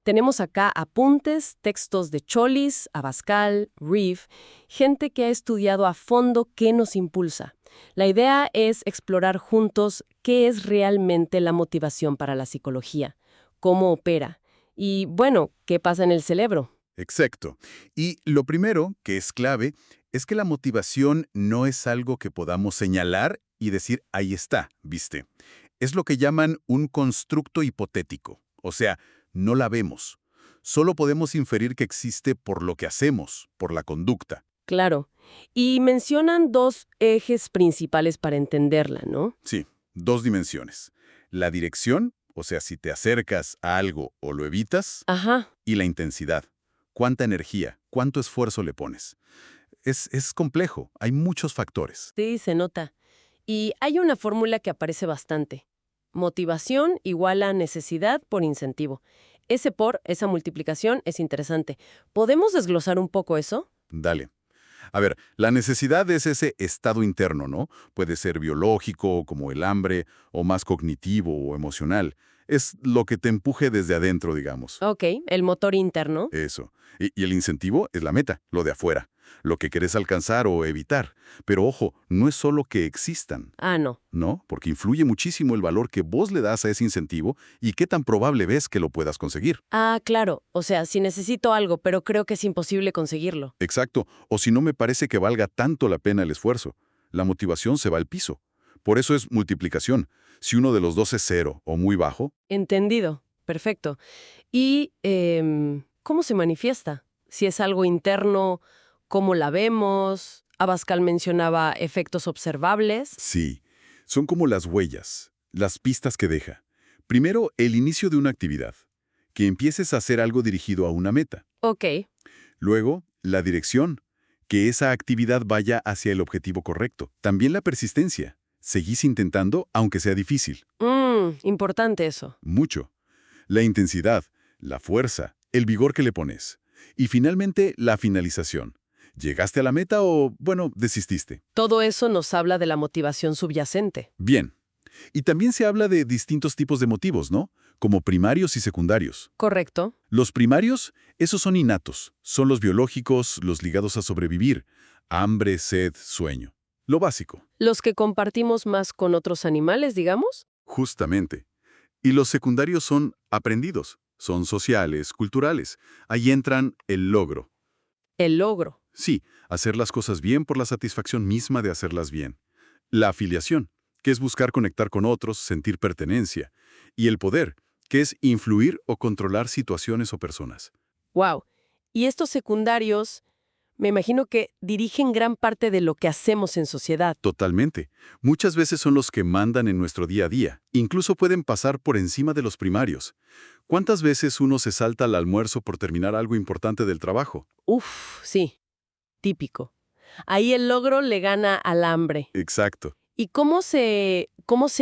Tenemos acá apuntes, textos de Chollis, Abascal, Reeve, gente que ha estudiado a fondo qué nos impulsa. La idea es explorar juntos qué es realmente la motivación para la psicología, cómo opera y, bueno, qué pasa en el cerebro. Exacto. Y lo primero, que es clave, es que la motivación no es algo que podamos señalar y decir, ahí está, ¿viste? Es lo que llaman un constructo hipotético. O sea, no la vemos. Solo podemos inferir que existe por lo que hacemos, por la conducta. Claro. Y mencionan dos ejes principales para entenderla, ¿no? Sí, dos dimensiones. La dirección, o sea, si te acercas a algo o lo evitas, Ajá. y la intensidad. ¿Cuánta energía, cuánto esfuerzo le pones? Es complejo, hay muchos factores. Sí, se nota. Y hay una fórmula que aparece bastante. Motivación igual a necesidad por incentivo. Esa multiplicación es interesante. ¿Podemos desglosar un poco eso? Dale. A ver, la necesidad es ese estado interno, ¿no? Puede ser biológico, como el hambre, o más cognitivo o emocional. Es lo que te empuje desde adentro, digamos. Ok, el motor interno. Eso. Y el incentivo es la meta, lo de afuera. lo que querés alcanzar o evitar. Pero ojo, no es solo que existan, Ah, no. ¿no? Porque influye muchísimo el valor que vos le das a ese incentivo y qué tan probable ves que lo puedas conseguir. Ah, claro. O sea, si necesito algo, pero creo que es imposible conseguirlo. Exacto. O si no me parece que valga tanto la pena el esfuerzo, la motivación se va al piso. Por eso es multiplicación. Si uno de los dos es cero o muy bajo, Entendido. Perfecto. ¿Y cómo se manifiesta? Si es algo interno, ¿cómo la vemos? Abascal mencionaba efectos observables. sí, son como las huellas, las pistas que deja. Primero, el inicio de una actividad, que empieces a hacer algo dirigido a una meta. Ok. Luego, la dirección, que esa actividad vaya hacia el objetivo correcto. También la persistencia. Seguís intentando, aunque sea difícil. Importante eso. Mucho. La intensidad, la fuerza, el vigor que le pones. Y finalmente, la finalización. ¿Llegaste a la meta o, bueno, desististe? Todo eso nos habla de la motivación subyacente. Bien. Y también se habla de distintos tipos de motivos, ¿no? Como primarios y secundarios. ¿Correcto? Los primarios, esos son innatos. Son los biológicos, los ligados a sobrevivir. Hambre, sed, sueño. Lo básico. Los que compartimos más con otros animales, digamos. Justamente. Y los secundarios son aprendidos. Son sociales, culturales. Ahí entran el logro. El logro. Sí, hacer las cosas bien por la satisfacción misma de hacerlas bien. La afiliación, que es buscar conectar con otros, sentir pertenencia. Y el poder, que es influir o controlar situaciones o personas. Wow. Y estos secundarios, me imagino que dirigen gran parte de lo que hacemos en sociedad. Totalmente. Muchas veces son los que mandan en nuestro día a día. Incluso pueden pasar por encima de los primarios. ¿Cuántas veces uno se salta al almuerzo por terminar algo importante del trabajo? Uf, sí. Típico. Ahí el logro le gana al hambre. Exacto. ¿Y cómo se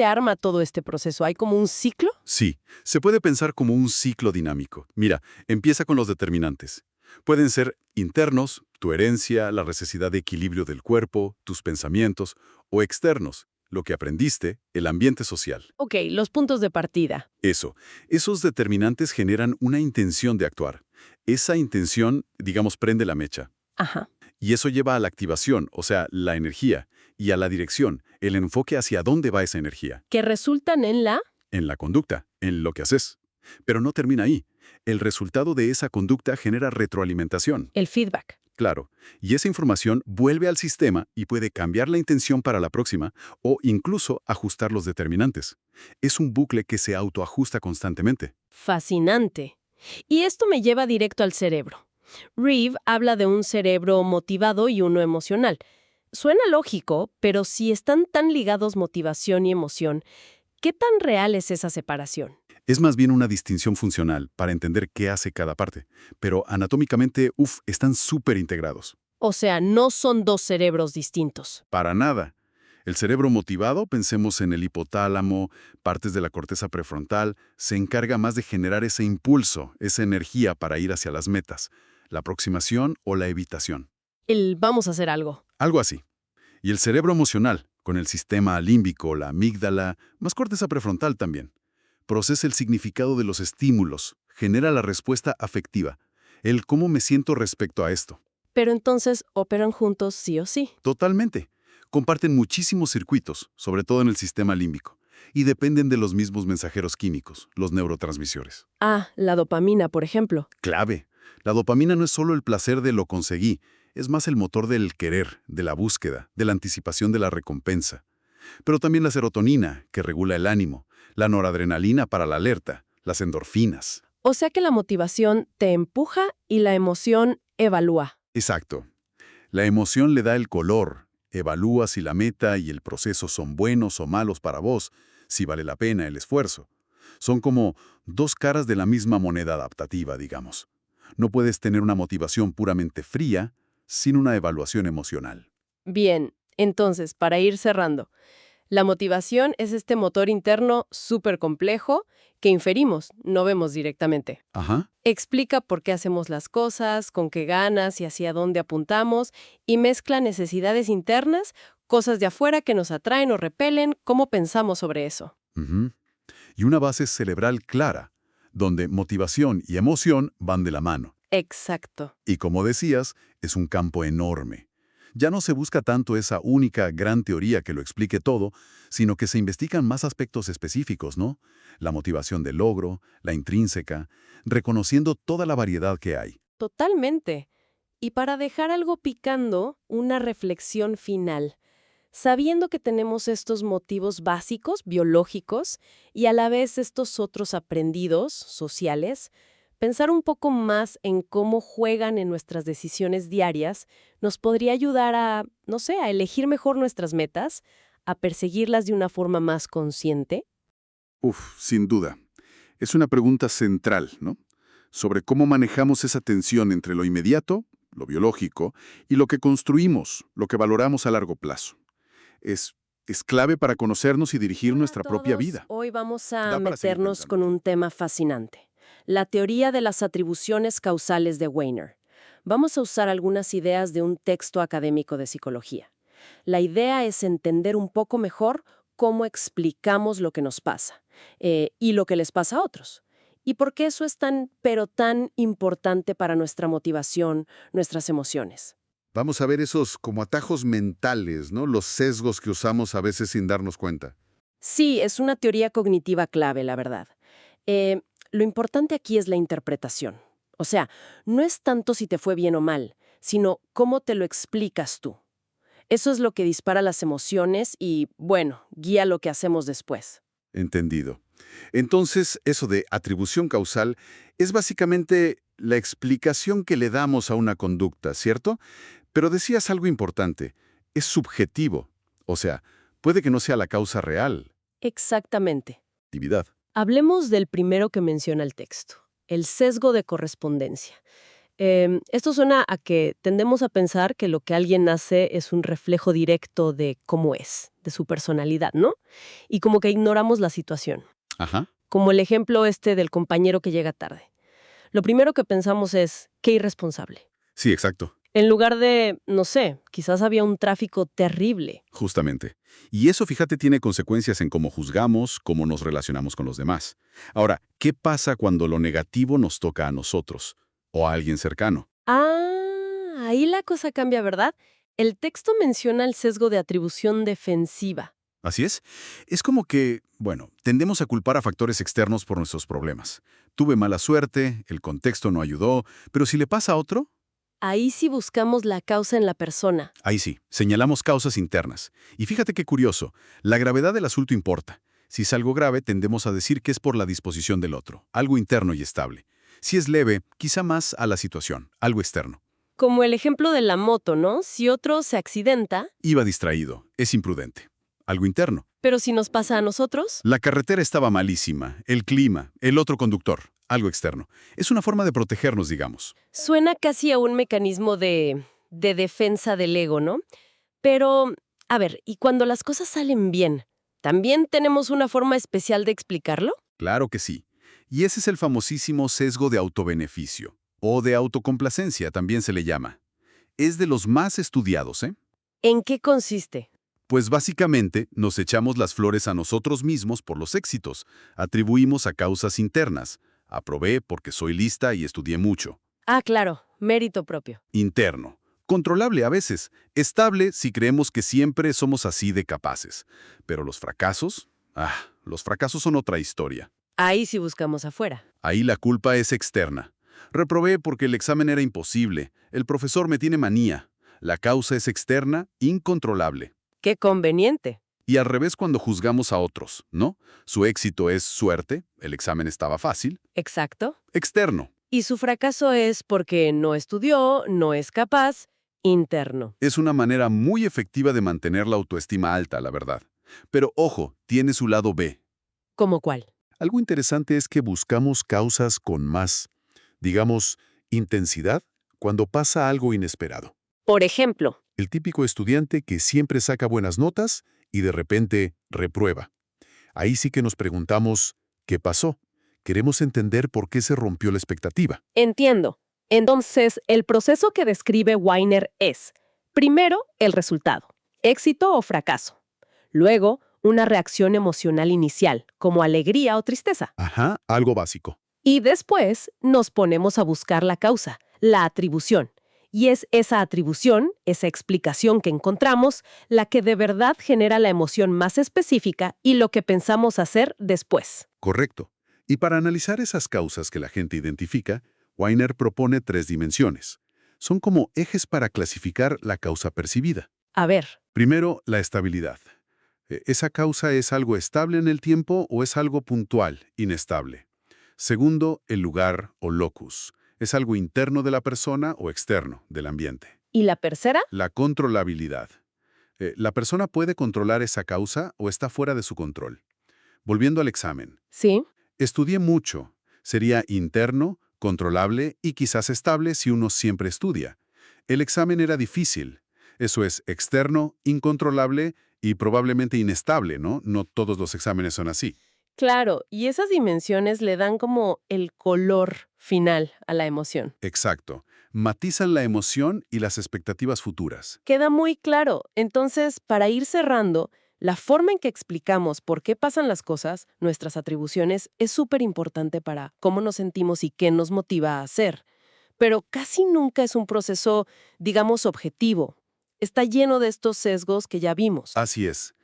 arma todo este proceso? ¿Hay como un ciclo? Sí, se puede pensar como un ciclo dinámico. Mira, empieza con los determinantes. Pueden ser internos, tu herencia, la necesidad de equilibrio del cuerpo, tus pensamientos, o externos, lo que aprendiste, el ambiente social. Ok, los puntos de partida. Esos determinantes generan una intención de actuar. Esa intención, digamos, prende la mecha. Ajá. Y eso lleva a la activación, o sea, la energía, y a la dirección, el enfoque hacia dónde va esa energía. Que resultan en En la conducta, en lo que haces. Pero no termina ahí. El resultado de esa conducta genera retroalimentación. el feedback. Claro, y esa información vuelve al sistema y puede cambiar la intención para la próxima o incluso ajustar los determinantes. Es un bucle que se autoajusta constantemente. Fascinante. Y esto me lleva directo al cerebro. Reeve habla de un cerebro motivado y uno emocional. Suena lógico, pero si están tan ligados motivación y emoción, ¿qué tan real es esa separación? Es más bien una distinción funcional para entender qué hace cada parte, pero anatómicamente, están súper integrados. O sea, no son dos cerebros distintos. Para nada. El cerebro motivado, pensemos en el hipotálamo, partes de la corteza prefrontal, se encarga más de generar ese impulso, esa energía para ir hacia las metas, la aproximación o la evitación. El vamos a hacer algo. Algo así. Y el cerebro emocional, con el sistema límbico, la amígdala, más corteza prefrontal también, procesa el significado de los estímulos, genera la respuesta afectiva, el cómo me siento respecto a esto. Pero entonces operan juntos sí o sí. Totalmente. Comparten muchísimos circuitos, sobre todo en el sistema límbico, y dependen de los mismos mensajeros químicos, los neurotransmisores. Ah, la dopamina, por ejemplo. Clave. La dopamina no es solo el placer de lo conseguí, es más el motor del querer, de la búsqueda, de la anticipación de la recompensa. Pero también la serotonina, que regula el ánimo, la noradrenalina para la alerta, las endorfinas. O sea que la motivación te empuja y la emoción evalúa. Exacto. La emoción le da el color, evalúa si la meta y el proceso son buenos o malos para vos, si vale la pena el esfuerzo. Son como dos caras de la misma moneda adaptativa, digamos. No puedes tener una motivación puramente fría sin una evaluación emocional. Bien, entonces, para ir cerrando, la motivación es este motor interno súper complejo que inferimos, no vemos directamente. Ajá. Explica por qué hacemos las cosas, con qué ganas y hacia dónde apuntamos, y mezcla necesidades internas, cosas de afuera que nos atraen o repelen, cómo pensamos sobre eso. Ujú. Y una base cerebral clara, donde motivación y emoción van de la mano. Exacto. Y como decías, es un campo enorme. Ya no se busca tanto esa única gran teoría que lo explique todo, sino que se investigan más aspectos específicos, ¿no? La motivación del logro, la intrínseca, reconociendo toda la variedad que hay. Totalmente. Y para dejar algo picando, una reflexión final. Sabiendo que tenemos estos motivos básicos, biológicos, y a la vez estos otros aprendidos, sociales, pensar un poco más en cómo juegan en nuestras decisiones diarias nos podría ayudar a, no sé, a elegir mejor nuestras metas, a perseguirlas de una forma más consciente. Sin duda. Es una pregunta central, ¿no? Sobre cómo manejamos esa tensión entre lo inmediato, lo biológico, y lo que construimos, lo que valoramos a largo plazo. Es, es clave para conocernos y dirigir Hola a nuestra propia todos. vida. Hoy vamos a Da para seguir meternos pensando. con un tema fascinante, la teoría de las atribuciones causales de Weiner. Vamos a usar algunas ideas de un texto académico de psicología. La idea es entender un poco mejor cómo explicamos lo que nos pasa y lo que les pasa a otros. Y por qué eso es tan, pero tan importante para nuestra motivación, nuestras emociones. Vamos a ver esos como atajos mentales, ¿no? Los sesgos que usamos a veces sin darnos cuenta. Sí, es una teoría cognitiva clave, la verdad. Lo importante aquí es la interpretación. O sea, no es tanto si te fue bien o mal, sino cómo te lo explicas tú. Eso es lo que dispara las emociones y, bueno, guía lo que hacemos después. Entendido. Entonces, eso de atribución causal es básicamente la explicación que le damos a una conducta, ¿cierto? Pero decías algo importante. Es subjetivo. O sea, puede que no sea la causa real. Exactamente. Actividad. Hablemos del primero que menciona el texto, el sesgo de correspondencia. Esto suena a que tendemos a pensar que lo que alguien hace es un reflejo directo de cómo es, de su personalidad, ¿no? Y como que ignoramos la situación. Ajá. Como el ejemplo este del compañero que llega tarde. Lo primero que pensamos es, qué irresponsable. Sí, exacto. En lugar de, no sé, quizás había un tráfico terrible. Justamente. Y eso, fíjate, tiene consecuencias en cómo juzgamos, cómo nos relacionamos con los demás. Ahora, ¿qué pasa cuando lo negativo nos toca a nosotros o a alguien cercano? Ah, ahí la cosa cambia, ¿verdad? El texto menciona el sesgo de atribución defensiva. Así es. Es como que, bueno, tendemos a culpar a factores externos por nuestros problemas. Tuve mala suerte, el contexto no ayudó, pero si le pasa a otro, Ahí sí buscamos la causa en la persona. ahí sí, señalamos causas internas. Y fíjate qué curioso, la gravedad del asunto importa. Si es algo grave, tendemos a decir que es por la disposición del otro, algo interno y estable. Si es leve, quizá más a la situación, algo externo. Como el ejemplo de la moto, ¿no? Si otro se accidenta, Iba distraído, es imprudente. Algo interno. pero si nos pasa a nosotros, La carretera estaba malísima, el clima, el otro conductor, algo externo. Es una forma de protegernos, digamos. suena casi a un mecanismo de defensa del ego, ¿no? Pero, a ver, ¿y cuando las cosas salen bien? ¿También tenemos una forma especial de explicarlo? Claro que sí. Y ese es el famosísimo sesgo de autobeneficio, o de autocomplacencia también se le llama. Es de los más estudiados, ¿eh? ¿En qué consiste? Pues básicamente nos echamos las flores a nosotros mismos por los éxitos, atribuimos a causas internas. Aprobé porque soy lista y estudié mucho. Ah, claro, mérito propio. Interno. Controlable a veces, estable si creemos que siempre somos así de capaces. Pero los fracasos, los fracasos son otra historia. Ahí sí buscamos afuera. Ahí la culpa es externa. Reprobé porque el examen era imposible, el profesor me tiene manía. La causa es externa, incontrolable. Qué conveniente. Y al revés cuando juzgamos a otros, ¿no? Su éxito es suerte, el examen estaba fácil. Exacto. Externo. Y su fracaso es porque no estudió, no es capaz, interno. Es una manera muy efectiva de mantener la autoestima alta, la verdad. Pero ojo, tiene su lado B. ¿Cómo cuál? Algo interesante es que buscamos causas con más, digamos, intensidad cuando pasa algo inesperado. Por ejemplo, El típico estudiante que siempre saca buenas notas y de repente reprueba. Ahí sí que nos preguntamos, ¿qué pasó? Queremos entender por qué se rompió la expectativa. entiendo. Entonces, el proceso que describe Weiner es, primero, el resultado, éxito o fracaso. Luego, una reacción emocional inicial, como alegría o tristeza. Ajá, algo básico. Y después nos ponemos a buscar la causa, la atribución. Y es esa atribución, esa explicación que encontramos, la que de verdad genera la emoción más específica y lo que pensamos hacer después. Correcto. Y para analizar esas causas que la gente identifica, Weiner propone 3 dimensiones. Son como ejes para clasificar la causa percibida. A ver, Primero, la estabilidad. ¿Esa causa es algo estable en el tiempo o es algo puntual, inestable? Segundo, el lugar o locus. ¿Es algo interno de la persona o externo, del ambiente? ¿y la tercera? La controlabilidad. ¿La persona puede controlar esa causa o está fuera de su control? Volviendo al examen. Sí. Estudié mucho. Sería interno, controlable y quizás estable si uno siempre estudia. El examen era difícil. Eso es externo, incontrolable y probablemente inestable, ¿no? No todos los exámenes son así. Claro, y esas dimensiones le dan como el color final a la emoción. Exacto. Matizan la emoción y las expectativas futuras. Queda muy claro. Entonces, para ir cerrando, la forma en que explicamos por qué pasan las cosas, nuestras atribuciones, es súper importante para cómo nos sentimos y qué nos motiva a hacer. Pero casi nunca es un proceso, digamos, objetivo. Está lleno de estos sesgos que ya vimos. Así es.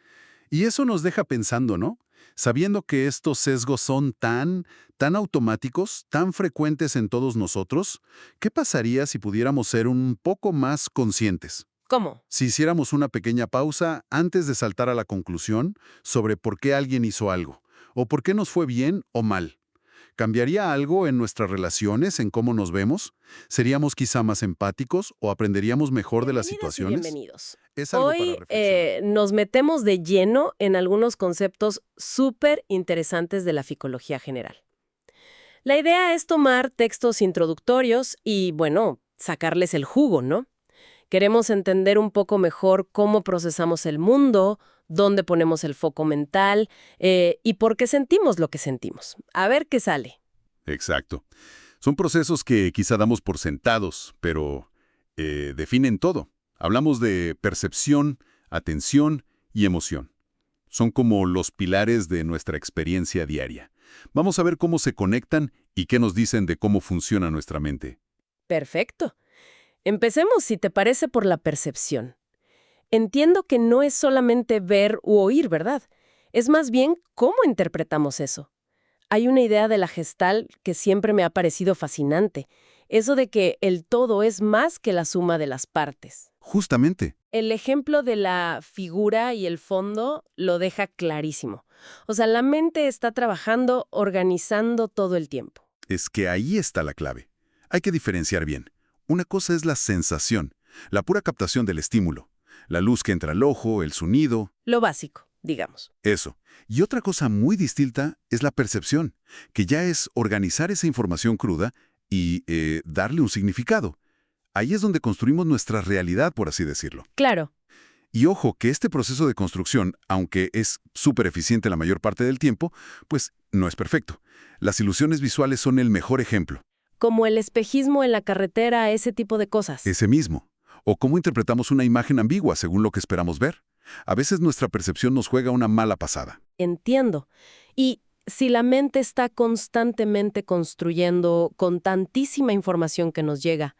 Y eso nos deja pensando, ¿no? Sabiendo que estos sesgos son tan automáticos, tan frecuentes en todos nosotros, ¿qué pasaría si pudiéramos ser un poco más conscientes? ¿Cómo? Si hiciéramos una pequeña pausa antes de saltar a la conclusión sobre por qué alguien hizo algo, o por qué nos fue bien o mal. ¿Cambiaría algo en nuestras relaciones, en cómo nos vemos? ¿Seríamos quizá más empáticos o aprenderíamos mejor de las Bienvenidas y situaciones? bienvenidos. Es algo para Hoy reflexionar. nos metemos de lleno en algunos conceptos súper interesantes de la psicología general. La idea es tomar textos introductorios y, bueno, sacarles el jugo, ¿no? Queremos entender un poco mejor cómo procesamos el mundo, dónde ponemos el foco mental y por qué sentimos lo que sentimos. A ver qué sale. Exacto. Son procesos que quizá damos por sentados, pero definen todo. Hablamos de percepción, atención y emoción. Son como los pilares de nuestra experiencia diaria. Vamos a ver cómo se conectan y qué nos dicen de cómo funciona nuestra mente. Perfecto. Empecemos, si te parece, por la percepción. Entiendo que no es solamente ver u oír, ¿verdad? Es más bien cómo interpretamos eso. Hay una idea de la Gestalt que siempre me ha parecido fascinante. Eso de que el todo es más que la suma de las partes. Justamente. El ejemplo de la figura y el fondo lo deja clarísimo. O sea, la mente está trabajando, organizando todo el tiempo. Es que ahí está la clave. Hay que diferenciar bien. Una cosa es la sensación, la pura captación del estímulo. La luz que entra al ojo, el sonido, Lo básico, digamos. eso. Y otra cosa muy distinta es la percepción, que ya es organizar esa información cruda y darle un significado. Ahí es donde construimos nuestra realidad, por así decirlo. Claro. Y ojo que este proceso de construcción, aunque es súper eficiente la mayor parte del tiempo, pues no es perfecto. Las ilusiones visuales son el mejor ejemplo. Como el espejismo en la carretera, ese tipo de cosas. Ese mismo. O cómo interpretamos una imagen ambigua según lo que esperamos ver. A veces nuestra percepción nos juega una mala pasada. Entiendo. Y si la mente está constantemente construyendo con tantísima información que nos llega,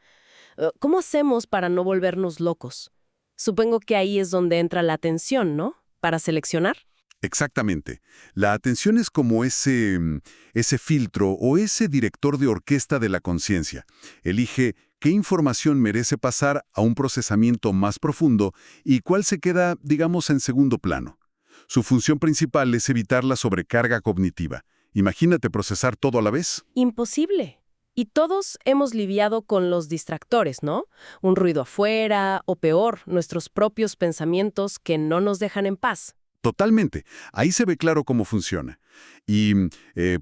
¿cómo hacemos para no volvernos locos? Supongo que ahí es donde entra la atención, ¿no? Para seleccionar. Exactamente. La atención es como ese filtro o ese director de orquesta de la conciencia. Elige qué información merece pasar a un procesamiento más profundo y cuál se queda, digamos, en segundo plano. Su función principal es evitar la sobrecarga cognitiva. Imagínate procesar todo a la vez. Imposible. Y todos hemos lidiado con los distractores, ¿no? Un ruido afuera, o peor, nuestros propios pensamientos que no nos dejan en paz. Totalmente. Ahí se ve claro cómo funciona. Y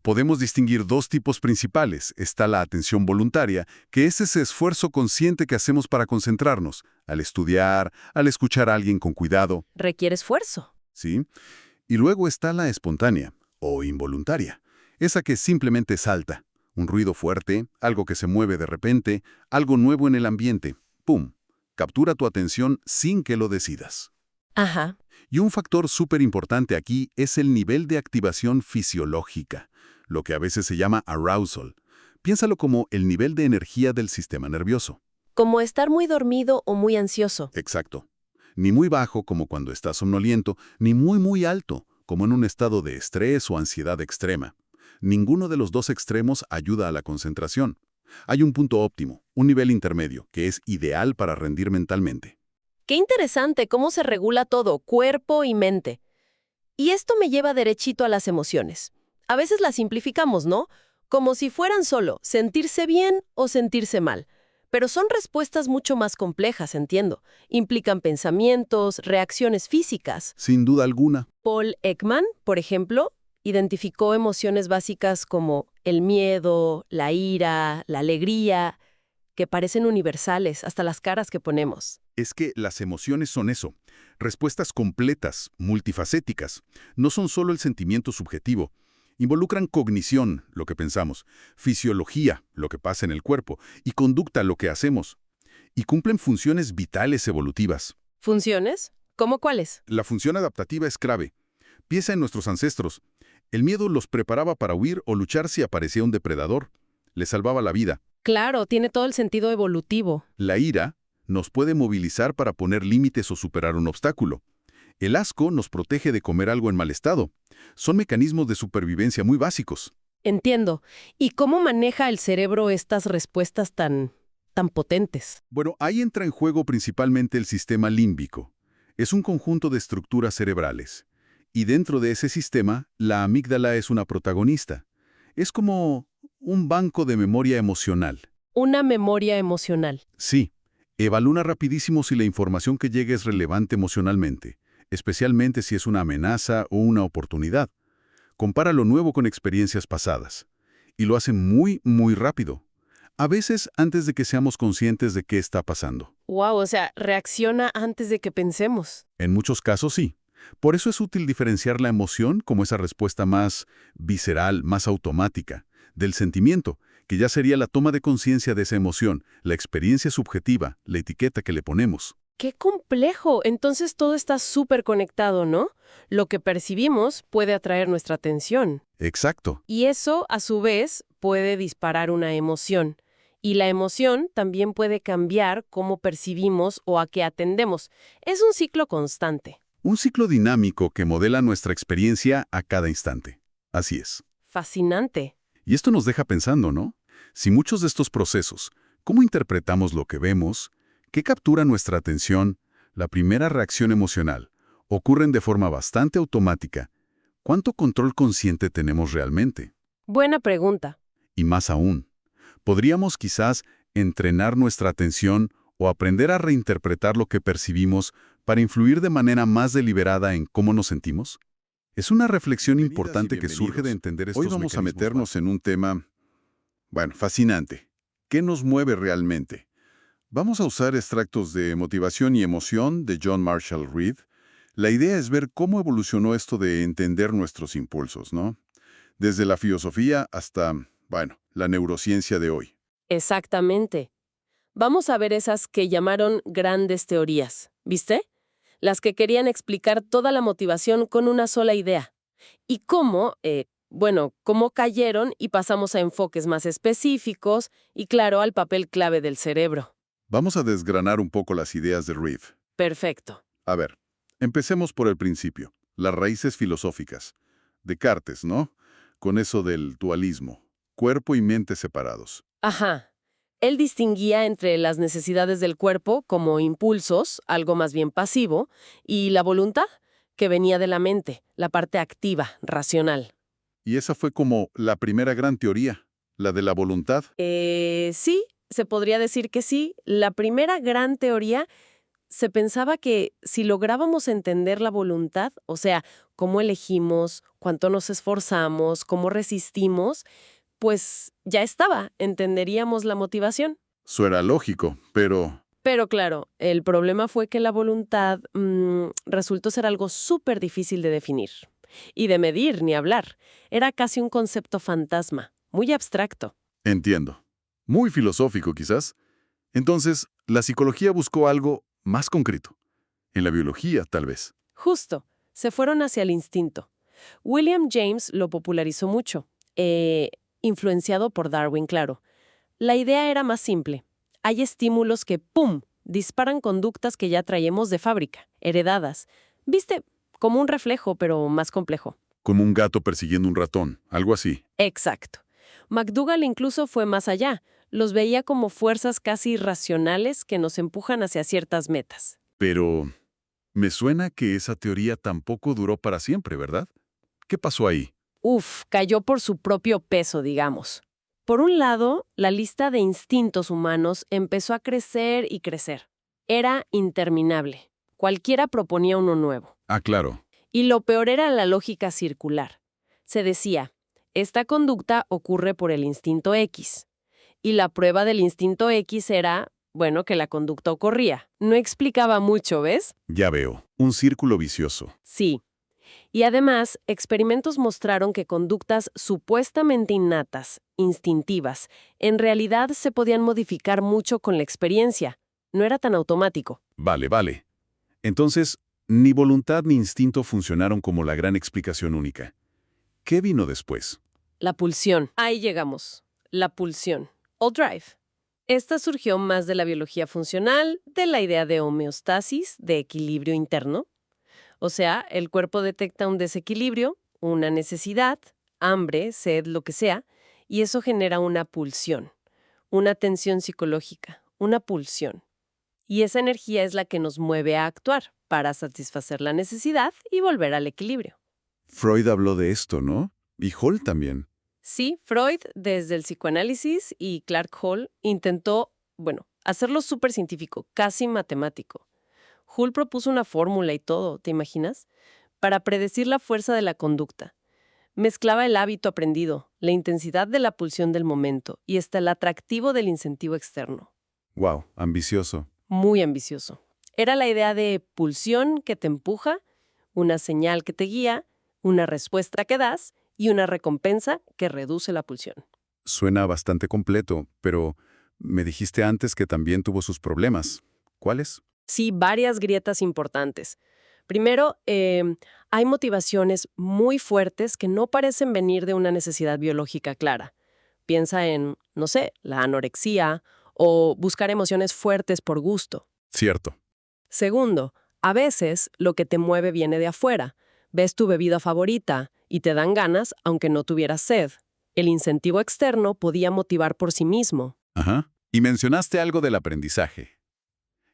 podemos distinguir 2 tipos principales. Está la atención voluntaria, que es ese esfuerzo consciente que hacemos para concentrarnos, al estudiar, al escuchar a alguien con cuidado, Requiere esfuerzo. ¿sí? Y luego está la espontánea, o involuntaria, esa que simplemente salta. Un ruido fuerte, algo que se mueve de repente, algo nuevo en el ambiente. ¡Pum! Captura tu atención sin que lo decidas. Ajá. Y un factor súper importante aquí es el nivel de activación fisiológica. lo que a veces se llama arousal. Piénsalo como el nivel de energía del sistema nervioso. Como estar muy dormido o muy ansioso. Exacto. Ni muy bajo como cuando estás somnoliento, ni muy alto como en un estado de estrés o ansiedad extrema. Ninguno de los dos extremos ayuda a la concentración. Hay un punto óptimo, un nivel intermedio, que es ideal para rendir mentalmente. Qué interesante cómo se regula todo, cuerpo y mente. Y esto me lleva derechito a las emociones. A veces las simplificamos, ¿no? Como si fueran solo sentirse bien o sentirse mal. Pero son respuestas mucho más complejas, entiendo. Implican pensamientos, reacciones físicas. Sin duda alguna. Paul Ekman, por ejemplo, identificó emociones básicas como el miedo, la ira, la alegría, que parecen universales, hasta las caras que ponemos. Es que las emociones son eso, respuestas completas, multifacéticas. No son solo el sentimiento subjetivo. Involucran cognición, lo que pensamos, fisiología, lo que pasa en el cuerpo, y conducta, lo que hacemos. Y cumplen funciones vitales evolutivas. ¿Funciones? ¿Cómo cuáles? La función adaptativa es clave. Piensa en nuestros ancestros. El miedo los preparaba para huir o luchar si aparecía un depredador. Les salvaba la vida. Claro, tiene todo el sentido evolutivo. La ira nos puede movilizar para poner límites o superar un obstáculo. El asco nos protege de comer algo en mal estado. Son mecanismos de supervivencia muy básicos. Entiendo. ¿Y cómo maneja el cerebro estas respuestas tan potentes? Bueno, ahí entra en juego principalmente el sistema límbico. Es un conjunto de estructuras cerebrales. Y dentro de ese sistema, la amígdala es una protagonista. Es como un banco de memoria emocional. Una memoria emocional. Sí, evalúa rapidísimo si la información que llega es relevante emocionalmente, especialmente si es una amenaza o una oportunidad. Compara lo nuevo con experiencias pasadas. Y lo hace muy rápido. A veces antes de que seamos conscientes de qué está pasando. Wow, o sea, reacciona antes de que pensemos. En muchos casos sí. Por eso es útil diferenciar la emoción como esa respuesta más visceral, más automática, del sentimiento, que ya sería la toma de conciencia de esa emoción, la experiencia subjetiva, la etiqueta que le ponemos. ¡Qué complejo! Entonces todo está súper conectado, ¿no? Lo que percibimos puede atraer nuestra atención. Exacto. Y eso, a su vez, puede disparar una emoción. Y la emoción también puede cambiar cómo percibimos o a qué atendemos. Es un ciclo constante. Un ciclo dinámico que modela nuestra experiencia a cada instante. Así es. Fascinante. Y esto nos deja pensando, ¿no? Si muchos de estos procesos, ¿cómo interpretamos lo que vemos? ¿Qué captura nuestra atención? La primera reacción emocional, ocurren de forma bastante automática. ¿Cuánto control consciente tenemos realmente? Buena pregunta. Y más aún, ¿podríamos quizás entrenar nuestra atención o aprender a reinterpretar lo que percibimos para influir de manera más deliberada en cómo nos sentimos? Es una reflexión importante que surge de entender estos mecanismos. Hoy vamos a meternos en un tema, fascinante. ¿Qué nos mueve realmente? Vamos a usar extractos de Motivación y Emoción de John Marshall Reed. La idea es ver cómo evolucionó esto de entender nuestros impulsos, ¿no? Desde la filosofía hasta, la neurociencia de hoy. Exactamente. Vamos a ver esas que llamaron grandes teorías, ¿viste? Las que querían explicar toda la motivación con una sola idea. Y cómo cayeron y pasamos a enfoques más específicos y, claro, al papel clave del cerebro. Vamos a desgranar un poco las ideas de Reed. Perfecto. A ver, empecemos por el principio, las raíces filosóficas. Descartes, ¿no? Con eso del dualismo, cuerpo y mente separados. Ajá. Él distinguía entre las necesidades del cuerpo como impulsos, algo más bien pasivo, y la voluntad, que venía de la mente, la parte activa, racional. Y esa fue como la primera gran teoría, la de la voluntad. Sí, se podría decir que sí. La primera gran teoría, se pensaba que si lográbamos entender la voluntad, o sea, cómo elegimos, cuánto nos esforzamos, cómo resistimos, pues ya estaba, entenderíamos la motivación. Suena lógico, pero... Pero claro, el problema fue que la voluntad resultó ser algo súper difícil de definir. Y de medir, ni hablar. Era casi un concepto fantasma, muy abstracto. Entiendo. Muy filosófico, quizás. Entonces, la psicología buscó algo más concreto. En la biología, tal vez. Justo, se fueron hacia el instinto. William James lo popularizó mucho. influenciado por Darwin, claro. La idea era más simple. Hay estímulos que, ¡pum!, disparan conductas que ya traemos de fábrica, heredadas. ¿Viste? Como un reflejo, pero más complejo. Como un gato persiguiendo un ratón, algo así. Exacto. McDougall incluso fue más allá. Los veía como fuerzas casi irracionales que nos empujan hacia ciertas metas. Pero me suena que esa teoría tampoco duró para siempre, ¿verdad? ¿Qué pasó ahí? Cayó por su propio peso, digamos. Por un lado, la lista de instintos humanos empezó a crecer y crecer. Era interminable. Cualquiera proponía uno nuevo. Ah, claro. Y lo peor era la lógica circular. Se decía, esta conducta ocurre por el instinto X. Y la prueba del instinto X era, bueno, que la conducta ocurría. No explicaba mucho, ¿ves? Ya veo. Un círculo vicioso. Sí. Y además, experimentos mostraron que conductas supuestamente innatas, instintivas, en realidad se podían modificar mucho con la experiencia. No era tan automático. Vale. Entonces, ni voluntad ni instinto funcionaron como la gran explicación única. ¿Qué vino después? La pulsión. Ahí llegamos. La pulsión. O drive. Esta surgió más de la biología funcional, de la idea de homeostasis, de equilibrio interno. O sea, el cuerpo detecta un desequilibrio, una necesidad, hambre, sed, lo que sea, y eso genera una pulsión, una tensión psicológica, una pulsión. Y esa energía es la que nos mueve a actuar para satisfacer la necesidad y volver al equilibrio. Freud habló de esto, ¿no? Y Hall también. Sí, Freud, desde el psicoanálisis, y Clark Hall intentó, hacerlo súper científico, casi matemático. Hull propuso una fórmula y todo, ¿te imaginas? Para predecir la fuerza de la conducta. Mezclaba el hábito aprendido, la intensidad de la pulsión del momento y hasta el atractivo del incentivo externo. Wow, ambicioso. Muy ambicioso. Era la idea de pulsión que te empuja, una señal que te guía, una respuesta que das y una recompensa que reduce la pulsión. Suena bastante completo, pero me dijiste antes que también tuvo sus problemas. ¿Cuáles? Sí, varias grietas importantes. Primero, hay motivaciones muy fuertes que no parecen venir de una necesidad biológica clara. Piensa en, no sé, la anorexia o buscar emociones fuertes por gusto. Cierto. Segundo, a veces lo que te mueve viene de afuera. Ves tu bebida favorita y te dan ganas aunque no tuvieras sed. El incentivo externo podía motivar por sí mismo. Ajá. Y mencionaste algo del aprendizaje.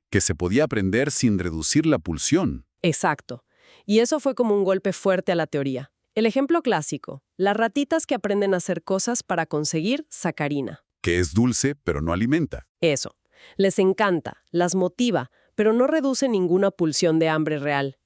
Que se podía aprender sin reducir la pulsión. Exacto. Y eso fue como un golpe fuerte a la teoría. El ejemplo clásico, las ratitas que aprenden a hacer cosas para conseguir sacarina. Que es dulce, pero no alimenta. Eso. Les encanta, las motiva, pero no reduce ninguna pulsión de hambre real.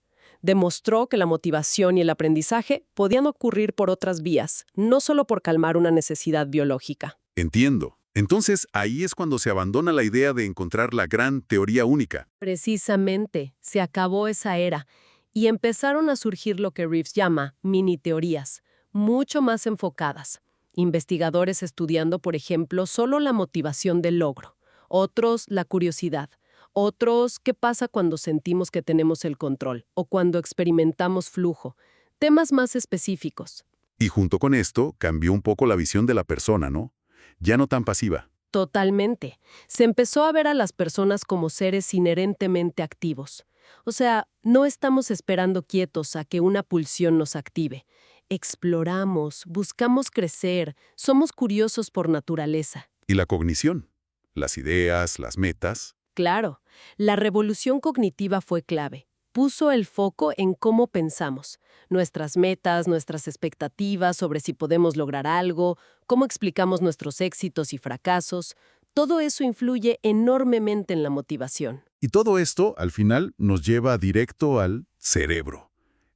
Demostró que la motivación y el aprendizaje podían ocurrir por otras vías, no solo por calmar una necesidad biológica. Entiendo. Entonces, ahí es cuando se abandona la idea de encontrar la gran teoría única. Precisamente, se acabó esa era y empezaron a surgir lo que Reeves llama mini teorías, mucho más enfocadas. Investigadores estudiando, por ejemplo, solo la motivación del logro, otros la curiosidad, otros qué pasa cuando sentimos que tenemos el control o cuando experimentamos flujo, temas más específicos. Y junto con esto, cambió un poco la visión de la persona, ¿no? Ya no tan pasiva. Totalmente. Se empezó a ver a las personas como seres inherentemente activos. O sea, no estamos esperando quietos a que una pulsión nos active. Exploramos, buscamos crecer, somos curiosos por naturaleza. Y la cognición, las ideas, las metas. Claro, la revolución cognitiva fue clave. Puso el foco en cómo pensamos, nuestras metas, nuestras expectativas sobre si podemos lograr algo, cómo explicamos nuestros éxitos y fracasos. Todo eso influye enormemente en la motivación. Y todo esto, al final, nos lleva directo al cerebro,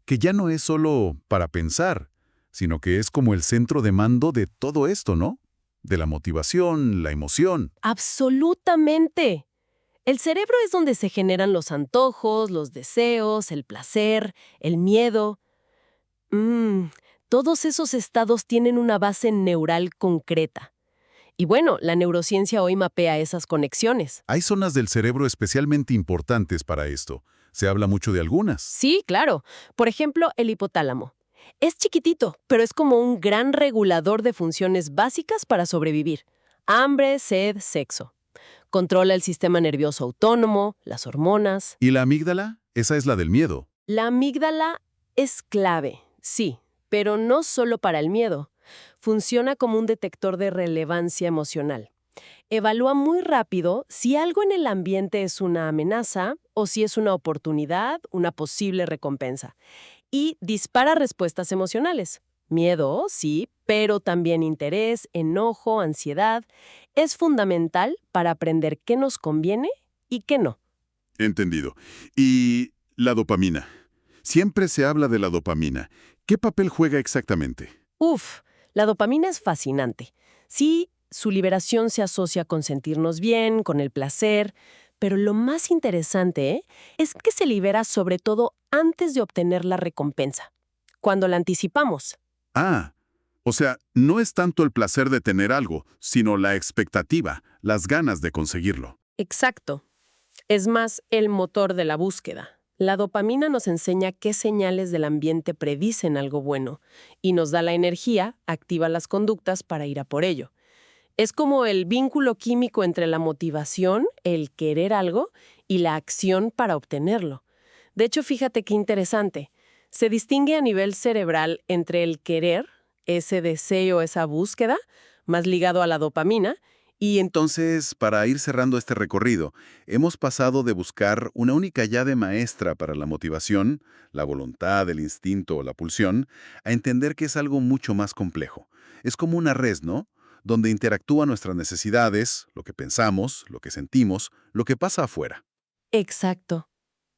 que ya no es solo para pensar, sino que es como el centro de mando de todo esto, ¿no? De la motivación, la emoción. ¡Absolutamente! El cerebro es donde se generan los antojos, los deseos, el placer, el miedo. Todos esos estados tienen una base neural concreta. Y bueno, la neurociencia hoy mapea esas conexiones. Hay zonas del cerebro especialmente importantes para esto. Se habla mucho de algunas. Sí, claro. Por ejemplo, el hipotálamo. Es chiquitito, pero es como un gran regulador de funciones básicas para sobrevivir. Hambre, sed, sexo. Controla el sistema nervioso autónomo, las hormonas. ¿Y la amígdala? Esa es la del miedo. La amígdala es clave, sí, pero no solo para el miedo. Funciona como un detector de relevancia emocional. Evalúa muy rápido si algo en el ambiente es una amenaza o si es una oportunidad, una posible recompensa. Y dispara respuestas emocionales. Miedo, sí, pero también interés, enojo, ansiedad. Es fundamental para aprender qué nos conviene y qué no. Entendido. ¿Y la dopamina? Siempre se habla de la dopamina. ¿Qué papel juega exactamente? Uf, la dopamina es fascinante. Sí, su liberación se asocia con sentirnos bien, con el placer, pero lo más interesante, es que se libera sobre todo antes de obtener la recompensa, cuando la anticipamos. Ah, o sea, no es tanto el placer de tener algo, sino la expectativa, las ganas de conseguirlo. Exacto. Es más el motor de la búsqueda. La dopamina nos enseña qué señales del ambiente predicen algo bueno y nos da la energía, activa las conductas para ir a por ello. Es como el vínculo químico entre la motivación, el querer algo, y la acción para obtenerlo. De hecho, fíjate qué interesante. Se distingue a nivel cerebral entre el querer, ese deseo, esa búsqueda, más ligado a la dopamina, y Entonces, para ir cerrando este recorrido, hemos pasado de buscar una única llave maestra para la motivación, la voluntad, el instinto o la pulsión, a entender que es algo mucho más complejo. Es como una red, ¿no? Donde interactúan nuestras necesidades, lo que pensamos, lo que sentimos, lo que pasa afuera. exacto.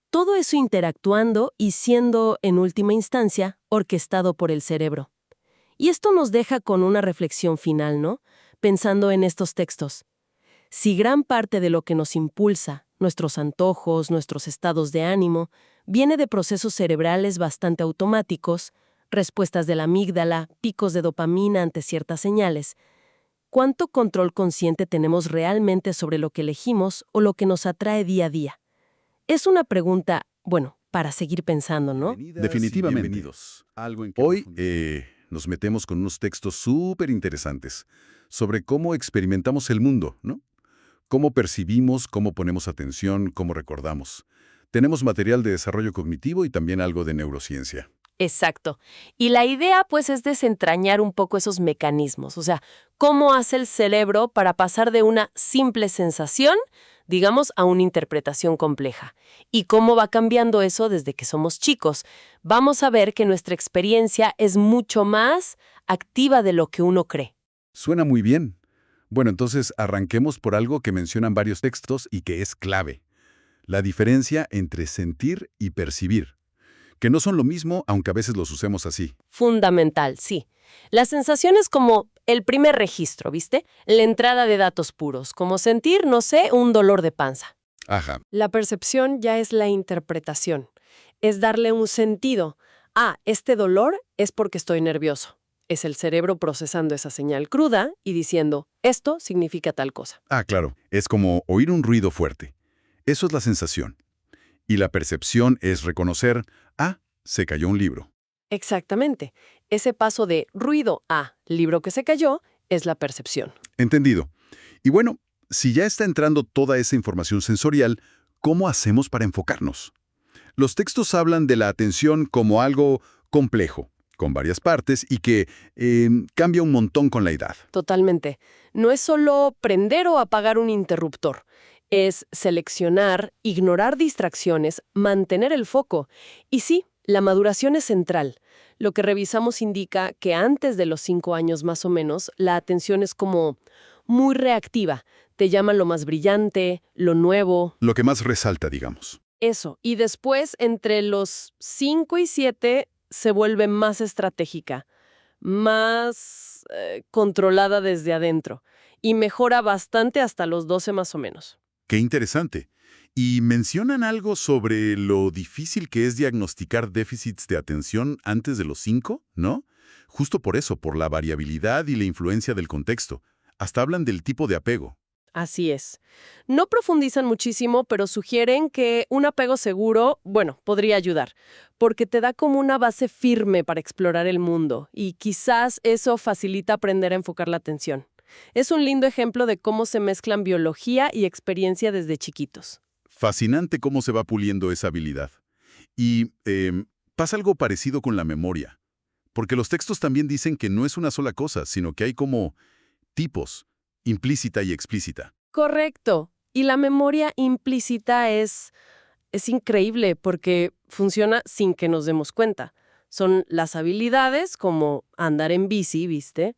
Todo eso interactuando y siendo, en última instancia, orquestado por el cerebro. Y esto nos deja con una reflexión final, ¿no? Pensando en estos textos. Si gran parte de lo que nos impulsa, nuestros antojos, nuestros estados de ánimo, viene de procesos cerebrales bastante automáticos, respuestas de la amígdala, picos de dopamina ante ciertas señales, ¿cuánto control consciente tenemos realmente sobre lo que elegimos o lo que nos atrae día a día? Es una pregunta, bueno, para seguir pensando, ¿no? Definitivamente. Bienvenidos. Algo en que Hoy profundizar. nos metemos con unos textos súper interesantes sobre cómo experimentamos el mundo, ¿no? Cómo percibimos, cómo ponemos atención, cómo recordamos. Tenemos material de desarrollo cognitivo y también algo de neurociencia. Exacto. Y la idea, pues, es desentrañar un poco esos mecanismos. O sea, cómo hace el cerebro para pasar de una simple sensación, digamos, a una interpretación compleja. Y cómo va cambiando eso desde que somos chicos. Vamos a ver que nuestra experiencia es mucho más activa de lo que uno cree. Suena muy bien. Bueno, entonces arranquemos por algo que mencionan varios textos y que es clave. La diferencia entre sentir y percibir, que no son lo mismo, aunque a veces los usemos así. Fundamental, sí. La sensación es como el primer registro, ¿viste? La entrada de datos puros, como sentir, no sé, un dolor de panza. Ajá. La percepción ya es la interpretación. Es darle un sentido. Ah, este dolor es porque estoy nervioso. Es el cerebro procesando esa señal cruda y diciendo, esto significa tal cosa. Ah, claro. Es como oír un ruido fuerte. Eso es la sensación. Y la percepción es reconocer, ah, se cayó un libro. Exactamente. Ese paso de ruido a libro que se cayó es la percepción. Entendido. Y bueno, si ya está entrando toda esa información sensorial, ¿cómo hacemos para enfocarnos? Los textos hablan de la atención como algo complejo, con varias partes y que cambia un montón con la edad. Totalmente. No es solo prender o apagar un interruptor. Es seleccionar, ignorar distracciones, mantener el foco. Y sí, la maduración es central. Lo que revisamos indica que antes de los 5 años más o menos, la atención es como muy reactiva. Te llama lo más brillante, lo nuevo, Lo que más resalta, digamos. eso. Y después, entre los 5 y 7, se vuelve más estratégica, más controlada desde adentro. Y mejora bastante hasta los 12 más o menos. Qué interesante. Y mencionan algo sobre lo difícil que es diagnosticar déficits de atención antes de los 5, ¿no? Justo por eso, por la variabilidad y la influencia del contexto. Hasta hablan del tipo de apego. Así es. No profundizan muchísimo, pero sugieren que un apego seguro, bueno, podría ayudar, porque te da como una base firme para explorar el mundo y quizás eso facilita aprender a enfocar la atención. Es un lindo ejemplo de cómo se mezclan biología y experiencia desde chiquitos. Fascinante cómo se va puliendo esa habilidad. Y pasa algo parecido con la memoria, porque los textos también dicen que no es una sola cosa, sino que hay como tipos, implícita y explícita. Correcto. Y la memoria implícita es increíble porque funciona sin que nos demos cuenta. Son las habilidades como andar en bici, ¿viste?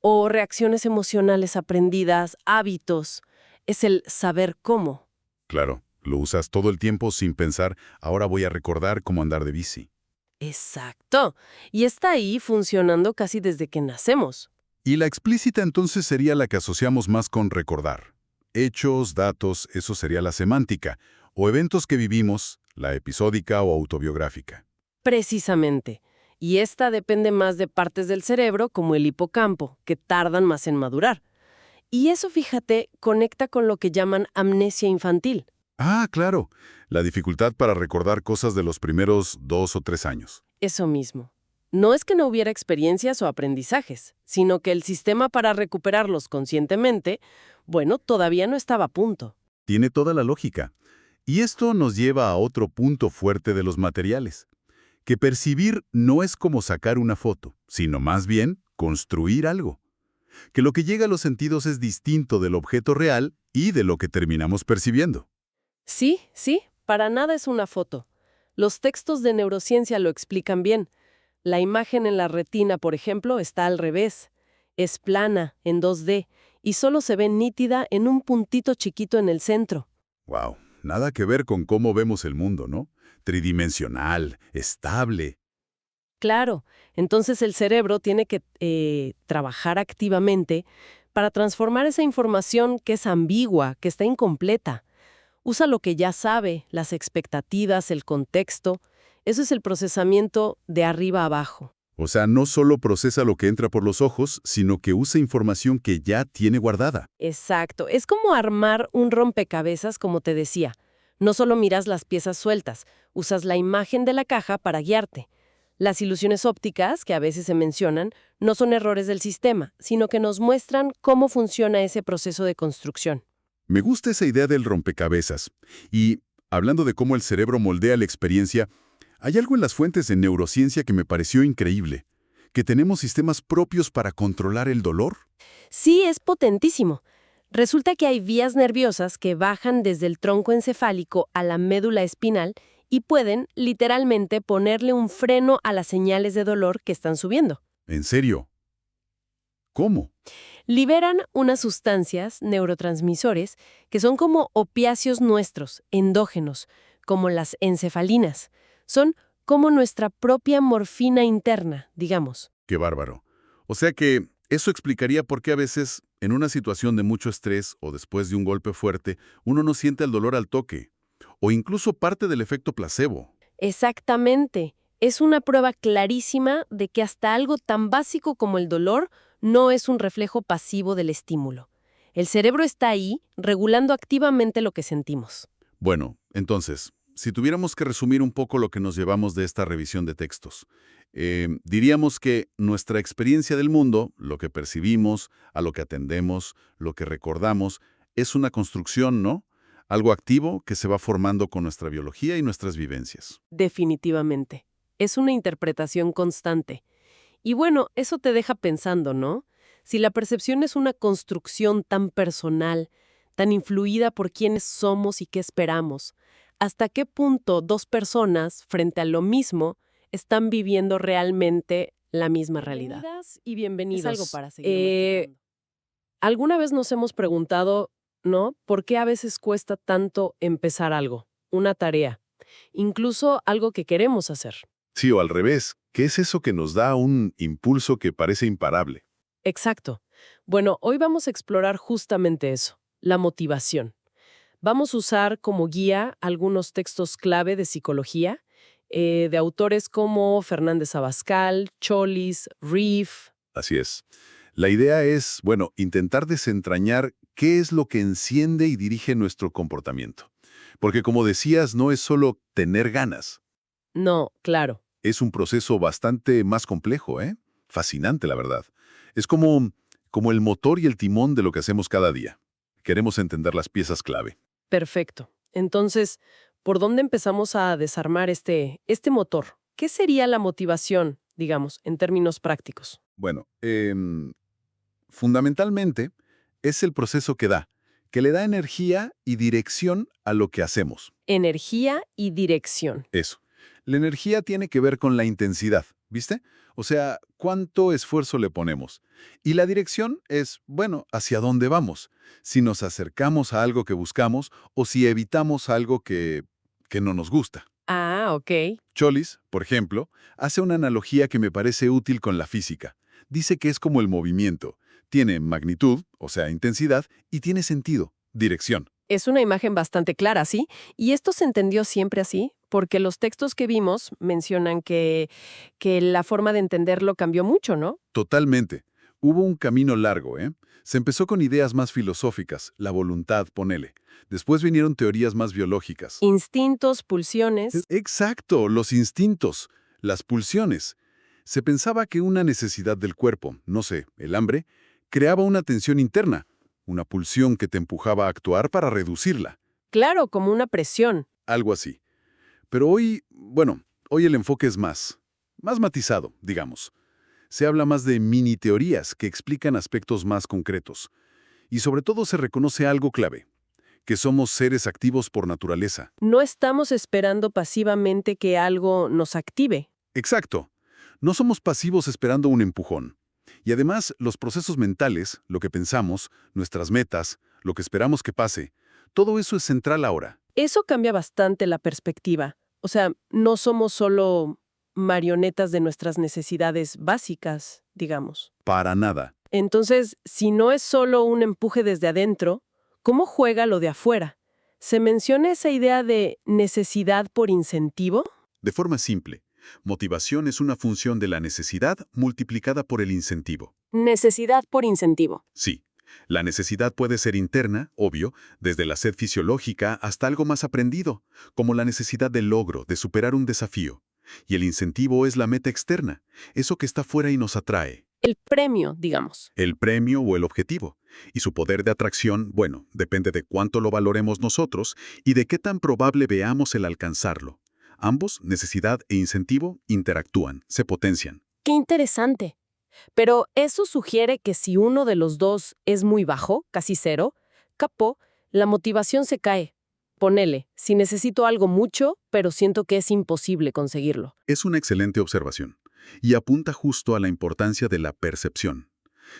O reacciones emocionales aprendidas, hábitos. Es el saber cómo. Claro, lo usas todo el tiempo sin pensar, ahora voy a recordar cómo andar de bici. Exacto. Y está ahí funcionando casi desde que nacemos. Y la explícita entonces sería la que asociamos más con recordar. Hechos, datos, eso sería la semántica, o eventos que vivimos, la episódica o autobiográfica. Precisamente. Y esta depende más de partes del cerebro, como el hipocampo, que tardan más en madurar. Y eso, fíjate, conecta con lo que llaman amnesia infantil. Ah, claro, la dificultad para recordar cosas de los primeros 2 o 3 años. Eso mismo. No es que no hubiera experiencias o aprendizajes, sino que el sistema para recuperarlos conscientemente, bueno, todavía no estaba a punto. Tiene toda la lógica. Y esto nos lleva a otro punto fuerte de los materiales, que percibir no es como sacar una foto, sino más bien construir algo. Que lo que llega a los sentidos es distinto del objeto real y de lo que terminamos percibiendo. Sí, sí, para nada es una foto. Los textos de neurociencia lo explican bien. La imagen en la retina, por ejemplo, está al revés. Es plana, en 2D, y solo se ve nítida en un puntito chiquito en el centro. Wow, nada que ver con cómo vemos el mundo, ¿no? Tridimensional, estable. Claro, entonces el cerebro tiene que trabajar activamente para transformar esa información que es ambigua, que está incompleta. Usa lo que ya sabe, las expectativas, el contexto. Eso es el procesamiento de arriba a abajo. O sea, no solo procesa lo que entra por los ojos, sino que usa información que ya tiene guardada. Exacto. Es como armar un rompecabezas, como te decía. No solo miras las piezas sueltas, usas la imagen de la caja para guiarte. Las ilusiones ópticas, que a veces se mencionan, no son errores del sistema, sino que nos muestran cómo funciona ese proceso de construcción. Me gusta esa idea del rompecabezas. Y, hablando de cómo el cerebro moldea la experiencia, hay algo en las fuentes de neurociencia que me pareció increíble, que tenemos sistemas propios para controlar el dolor. Sí, es potentísimo. Resulta que hay vías nerviosas que bajan desde el tronco encefálico a la médula espinal y pueden, literalmente, ponerle un freno a las señales de dolor que están subiendo. ¿En serio? ¿Cómo? Liberan unas sustancias, neurotransmisores, que son como opiáceos nuestros, endógenos, como las encefalinas. Son como nuestra propia morfina interna, digamos. ¡Qué bárbaro! O sea que eso explicaría por qué a veces, en una situación de mucho estrés o después de un golpe fuerte, uno no siente el dolor al toque, o incluso parte del efecto placebo. Exactamente. Es una prueba clarísima de que hasta algo tan básico como el dolor no es un reflejo pasivo del estímulo. El cerebro está ahí, regulando activamente lo que sentimos. Bueno, entonces, si tuviéramos que resumir un poco lo que nos llevamos de esta revisión de textos, diríamos que nuestra experiencia del mundo, lo que percibimos, a lo que atendemos, lo que recordamos, es una construcción, ¿no? Algo activo que se va formando con nuestra biología y nuestras vivencias. Definitivamente. Es una interpretación constante. Y bueno, eso te deja pensando, ¿no? Si la percepción es una construcción tan personal, tan influida por quiénes somos y qué esperamos, ¿hasta qué punto dos personas, frente a lo mismo, están viviendo realmente la misma realidad? Bienvenidas y bienvenidos. Es algo para seguir masticando. ¿Alguna vez nos hemos preguntado, ¿no? ¿Por qué a veces cuesta tanto empezar algo, una tarea, incluso algo que queremos hacer? Sí, o al revés, ¿qué es eso que nos da un impulso que parece imparable? Exacto. Bueno, hoy vamos a explorar justamente eso, la motivación. Vamos a usar como guía algunos textos clave de psicología, de autores como Fernández Abascal, Cholis, Reef. Así es. La idea es, bueno, intentar desentrañar qué es lo que enciende y dirige nuestro comportamiento. Porque como decías, no es solo tener ganas. No, claro. Es un proceso bastante más complejo, ¿eh? Fascinante, la verdad. Es como el motor y el timón de lo que hacemos cada día. Queremos entender las piezas clave. Perfecto. Entonces, ¿por dónde empezamos a desarmar este motor? ¿Qué sería la motivación, digamos, en términos prácticos? Bueno, fundamentalmente es el proceso que le da energía y dirección a lo que hacemos. Energía y dirección. Eso. La energía tiene que ver con la intensidad, ¿viste? O sea, cuánto esfuerzo le ponemos. Y la dirección es, bueno, hacia dónde vamos. Si nos acercamos a algo que buscamos o si evitamos algo que no nos gusta. Ah, ok. Cholis, por ejemplo, hace una analogía que me parece útil con la física. Dice que es como el movimiento. Tiene magnitud, o sea, intensidad, y tiene sentido, dirección. Es una imagen bastante clara, ¿sí? Y esto se entendió siempre así, porque los textos que vimos mencionan que la forma de entenderlo cambió mucho, ¿no? Totalmente. Hubo un camino largo, ¿eh? Se empezó con ideas más filosóficas, la voluntad, ponele. Después vinieron teorías más biológicas. Instintos, pulsiones. Exacto, los instintos, las pulsiones. Se pensaba que una necesidad del cuerpo, no sé, el hambre, creaba una tensión interna, una pulsión que te empujaba a actuar para reducirla, Claro, como una presión. algo así. Pero hoy, bueno, hoy el enfoque es más matizado, digamos. Se habla más de mini teorías que explican aspectos más concretos. Y sobre todo se reconoce algo clave, que somos seres activos por naturaleza. No estamos esperando pasivamente que algo nos active. Exacto. No somos pasivos esperando un empujón. Y además, los procesos mentales, lo que pensamos, nuestras metas, lo que esperamos que pase, todo eso es central ahora. Eso cambia bastante la perspectiva. O sea, no somos solo marionetas de nuestras necesidades básicas, digamos. Para nada. Entonces, si no es solo un empuje desde adentro, ¿cómo juega lo de afuera? ¿Se menciona esa idea de necesidad por incentivo? De forma simple, motivación es una función de la necesidad multiplicada por el incentivo. Necesidad por incentivo. Sí, la necesidad puede ser interna, obvio, desde la sed fisiológica hasta algo más aprendido, como la necesidad de logro, de superar un desafío. Y el incentivo es la meta externa, eso que está fuera y nos atrae. El premio, digamos. El premio o el objetivo. Y su poder de atracción, bueno, depende de cuánto lo valoremos nosotros y de qué tan probable veamos el alcanzarlo. Ambos, necesidad e incentivo, interactúan, se potencian. Qué interesante. Pero eso sugiere que si uno de los dos es muy bajo, casi cero, capó, la motivación se cae. Ponele, si necesito algo mucho, pero siento que es imposible conseguirlo. Es una excelente observación y apunta justo a la importancia de la percepción.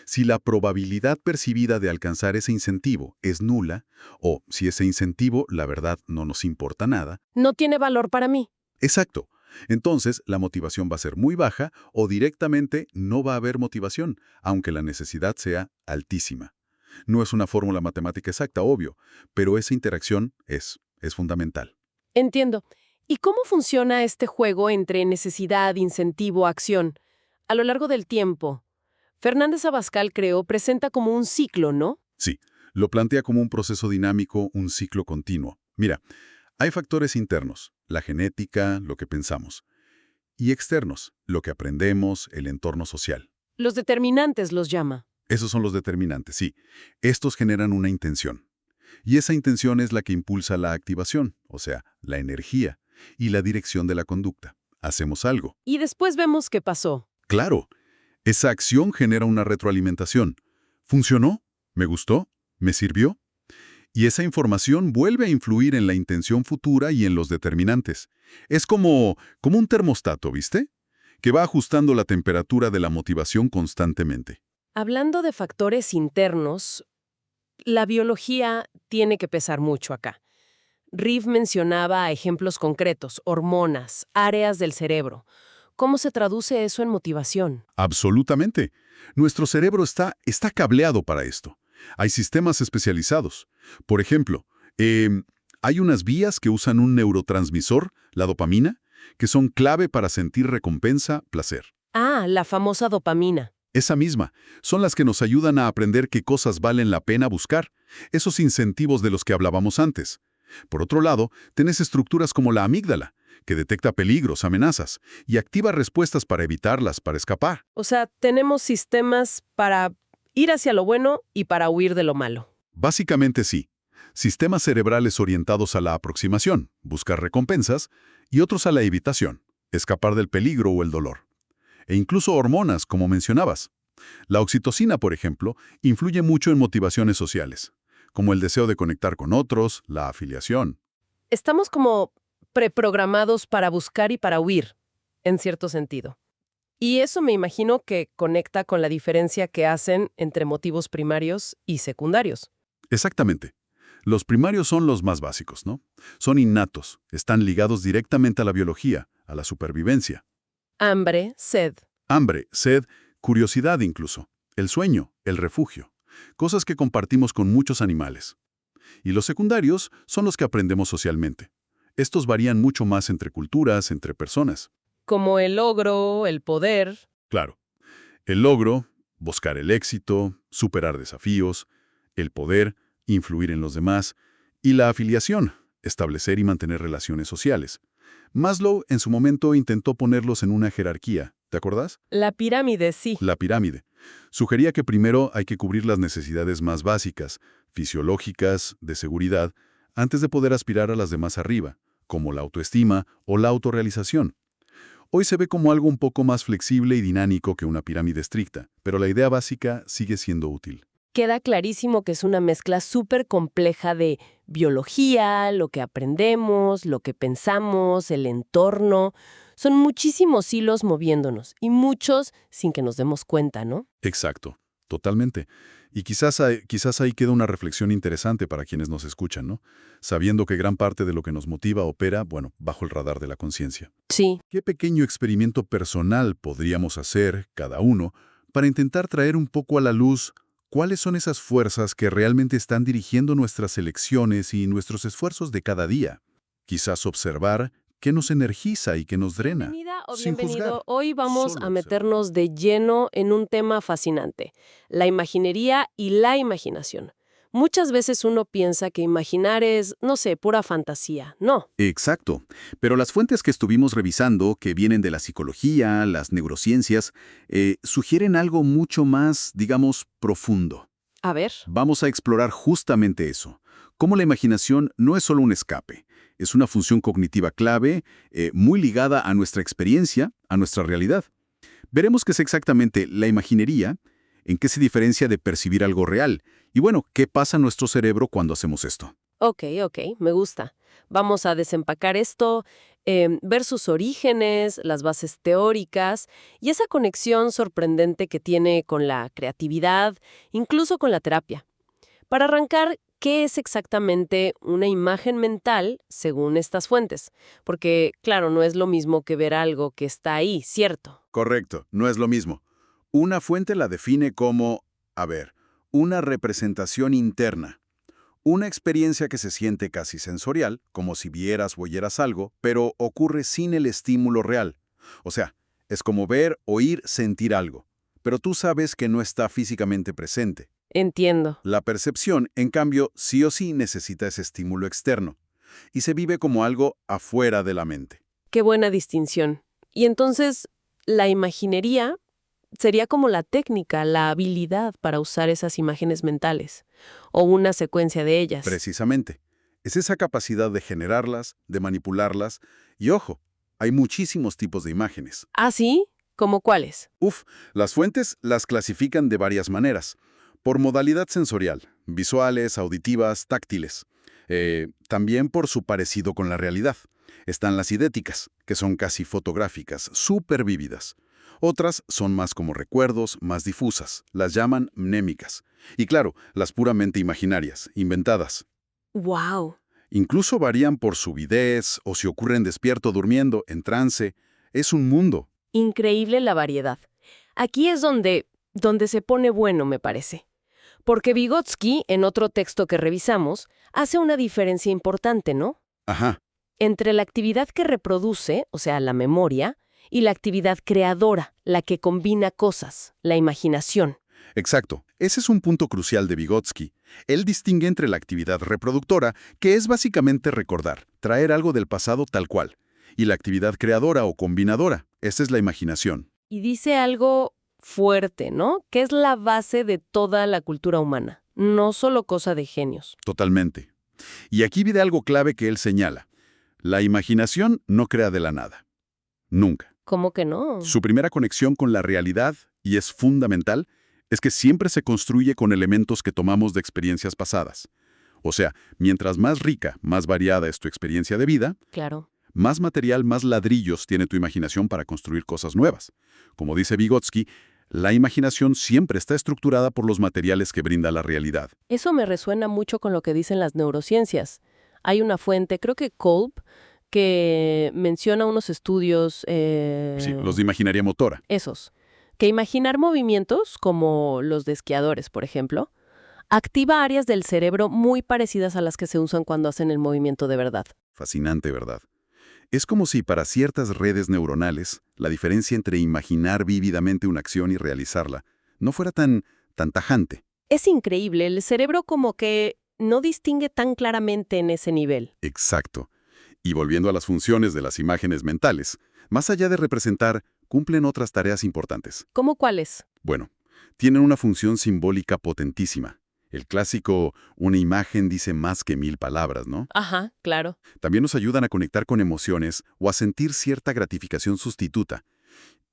Si la probabilidad percibida de alcanzar ese incentivo es nula, o si ese incentivo, la verdad, no nos importa nada, No tiene valor para mí. exacto, entonces la motivación va a ser muy baja o directamente no va a haber motivación, aunque la necesidad sea altísima. No es una fórmula matemática exacta, obvio, pero esa interacción es fundamental. Entiendo. ¿Y cómo funciona este juego entre necesidad, incentivo, acción? A lo largo del tiempo, Fernández Abascal, creo, presenta como un ciclo, ¿no? Sí, lo plantea como un proceso dinámico, un ciclo continuo. Mira, hay factores internos, la genética, lo que pensamos, y externos, lo que aprendemos, el entorno social. Los determinantes los llama. Esos son los determinantes, sí. Estos generan una intención. Y esa intención es la que impulsa la activación, o sea, la energía, y la dirección de la conducta. Hacemos algo. Y después vemos qué pasó. Claro, esa acción genera una retroalimentación. ¿Funcionó? ¿Me gustó? ¿Me sirvió? Y esa información vuelve a influir en la intención futura y en los determinantes. Es como un termostato, ¿viste? Que va ajustando la temperatura de la motivación constantemente. Hablando de factores internos, la biología tiene que pesar mucho acá. Riv mencionaba ejemplos concretos, hormonas, áreas del cerebro. ¿Cómo se traduce eso en motivación? Absolutamente. Nuestro cerebro está cableado para esto. Hay sistemas especializados. Por ejemplo, hay unas vías que usan un neurotransmisor, la dopamina, que son clave para sentir recompensa, placer. Ah, la famosa dopamina. Esa misma, son las que nos ayudan a aprender qué cosas valen la pena buscar, esos incentivos de los que hablábamos antes. Por otro lado, tenés estructuras como la amígdala, que detecta peligros, amenazas, y activa respuestas para evitarlas, para escapar. O sea, tenemos sistemas para ir hacia lo bueno y para huir de lo malo. Básicamente sí. Sistemas cerebrales orientados a la aproximación, buscar recompensas, y otros a la evitación, escapar del peligro o el dolor. E incluso hormonas, como mencionabas. La oxitocina, por ejemplo, influye mucho en motivaciones sociales, como el deseo de conectar con otros, la afiliación. Estamos como preprogramados para buscar y para huir, en cierto sentido. Y eso me imagino que conecta con la diferencia que hacen entre motivos primarios y secundarios. Exactamente. Los primarios son los más básicos, ¿no? Son innatos, están ligados directamente a la biología, a la supervivencia. Hambre, sed. Hambre, sed, curiosidad incluso, el sueño, el refugio, cosas que compartimos con muchos animales. Y los secundarios son los que aprendemos socialmente. Estos varían mucho más entre culturas, entre personas. Como el logro, el poder. Claro, el logro, buscar el éxito, superar desafíos, el poder, influir en los demás, y la afiliación, establecer y mantener relaciones sociales. Maslow en su momento intentó ponerlos en una jerarquía, ¿te acordás? La pirámide, sí. La pirámide. Sugería que primero hay que cubrir las necesidades más básicas, fisiológicas, de seguridad, antes de poder aspirar a las demás arriba, como la autoestima o la autorrealización. Hoy se ve como algo un poco más flexible y dinámico que una pirámide estricta, pero la idea básica sigue siendo útil. Queda clarísimo que es una mezcla súper compleja de biología, lo que aprendemos, lo que pensamos, el entorno. Son muchísimos hilos moviéndonos y muchos sin que nos demos cuenta, ¿no? Exacto, totalmente. Y quizás ahí queda una reflexión interesante para quienes nos escuchan, ¿no? Sabiendo que gran parte de lo que nos motiva opera, bueno, bajo el radar de la conciencia. Sí. ¿Qué pequeño experimento personal podríamos hacer, cada uno, para intentar traer un poco a la luz cuáles son esas fuerzas que realmente están dirigiendo nuestras elecciones y nuestros esfuerzos de cada día? Quizás observar qué nos energiza y qué nos drena. Bienvenida o sin bienvenido. juzgar, Hoy vamos solo a observar. meternos de lleno en un tema fascinante, la imaginería y la imaginación. Muchas veces uno piensa que imaginar es, no sé, pura fantasía. No. Exacto. Pero las fuentes que estuvimos revisando, que vienen de la psicología, las neurociencias, sugieren algo mucho más, digamos, profundo. A ver. Vamos a explorar justamente eso. Cómo la imaginación no es solo un escape. Es una función cognitiva clave, muy ligada a nuestra experiencia, a nuestra realidad. Veremos qué es exactamente la imaginería, en qué se diferencia de percibir algo real, y bueno, qué pasa en nuestro cerebro cuando hacemos esto. Ok, me gusta. Vamos a desempacar esto, ver sus orígenes, las bases teóricas y esa conexión sorprendente que tiene con la creatividad, incluso con la terapia. Para arrancar, ¿qué es exactamente una imagen mental según estas fuentes? Porque, claro, no es lo mismo que ver algo que está ahí, ¿cierto? Correcto, no es lo mismo. Una fuente la define como, una representación interna. Una experiencia que se siente casi sensorial, como si vieras o oyeras algo, pero ocurre sin el estímulo real. O sea, es como ver, oír, sentir algo. Pero tú sabes que no está físicamente presente. Entiendo. La percepción, en cambio, sí o sí necesita ese estímulo externo. Y se vive como algo afuera de la mente. Qué buena distinción. Y entonces, la imaginería sería como la técnica, la habilidad para usar esas imágenes mentales, o una secuencia de ellas. Precisamente. Es esa capacidad de generarlas, de manipularlas. Y ojo, hay muchísimos tipos de imágenes. ¿Ah, sí? ¿Cómo cuáles? Las fuentes las clasifican de varias maneras. Por modalidad sensorial, visuales, auditivas, táctiles. También por su parecido con la realidad. Están las idéticas, que son casi fotográficas, súper vívidas. Otras son más como recuerdos, más difusas. Las llaman mnémicas. Y claro, las puramente imaginarias, inventadas. ¡Wow! Incluso varían por su videz o si ocurren despierto durmiendo, en trance. Es un mundo. Increíble la variedad. Aquí es donde se pone bueno, me parece. Porque Vygotsky, en otro texto que revisamos, hace una diferencia importante, ¿no? Ajá. Entre la actividad que reproduce, o sea, la memoria, y la actividad creadora, la que combina cosas, la imaginación. Exacto. Ese es un punto crucial de Vygotsky. Él distingue entre la actividad reproductora, que es básicamente recordar, traer algo del pasado tal cual, y la actividad creadora o combinadora. Esa es la imaginación. Y dice algo fuerte, ¿no? Que es la base de toda la cultura humana, no solo cosa de genios. Totalmente. Y aquí viene algo clave que él señala. La imaginación no crea de la nada. Nunca. ¿Cómo que no? Su primera conexión con la realidad, y es fundamental, es que siempre se construye con elementos que tomamos de experiencias pasadas. O sea, mientras más rica, más variada es tu experiencia de vida, Claro. más material, más ladrillos tiene tu imaginación para construir cosas nuevas. Como dice Vygotsky, la imaginación siempre está estructurada por los materiales que brinda la realidad. Eso me resuena mucho con lo que dicen las neurociencias. Hay una fuente, creo que Kolb, que menciona unos estudios... Sí, los de imaginería motora. Esos. Que imaginar movimientos, como los de esquiadores, por ejemplo, activa áreas del cerebro muy parecidas a las que se usan cuando hacen el movimiento de verdad. Fascinante, ¿verdad? Es como si para ciertas redes neuronales, la diferencia entre imaginar vívidamente una acción y realizarla no fuera tan tajante. Es increíble, el cerebro como que no distingue tan claramente en ese nivel. Exacto. Y volviendo a las funciones de las imágenes mentales, más allá de representar, cumplen otras tareas importantes. ¿Cómo cuáles? Bueno, tienen una función simbólica potentísima. El clásico, una imagen dice más que 1000 palabras, ¿no? Ajá, claro. También nos ayudan a conectar con emociones o a sentir cierta gratificación sustituta.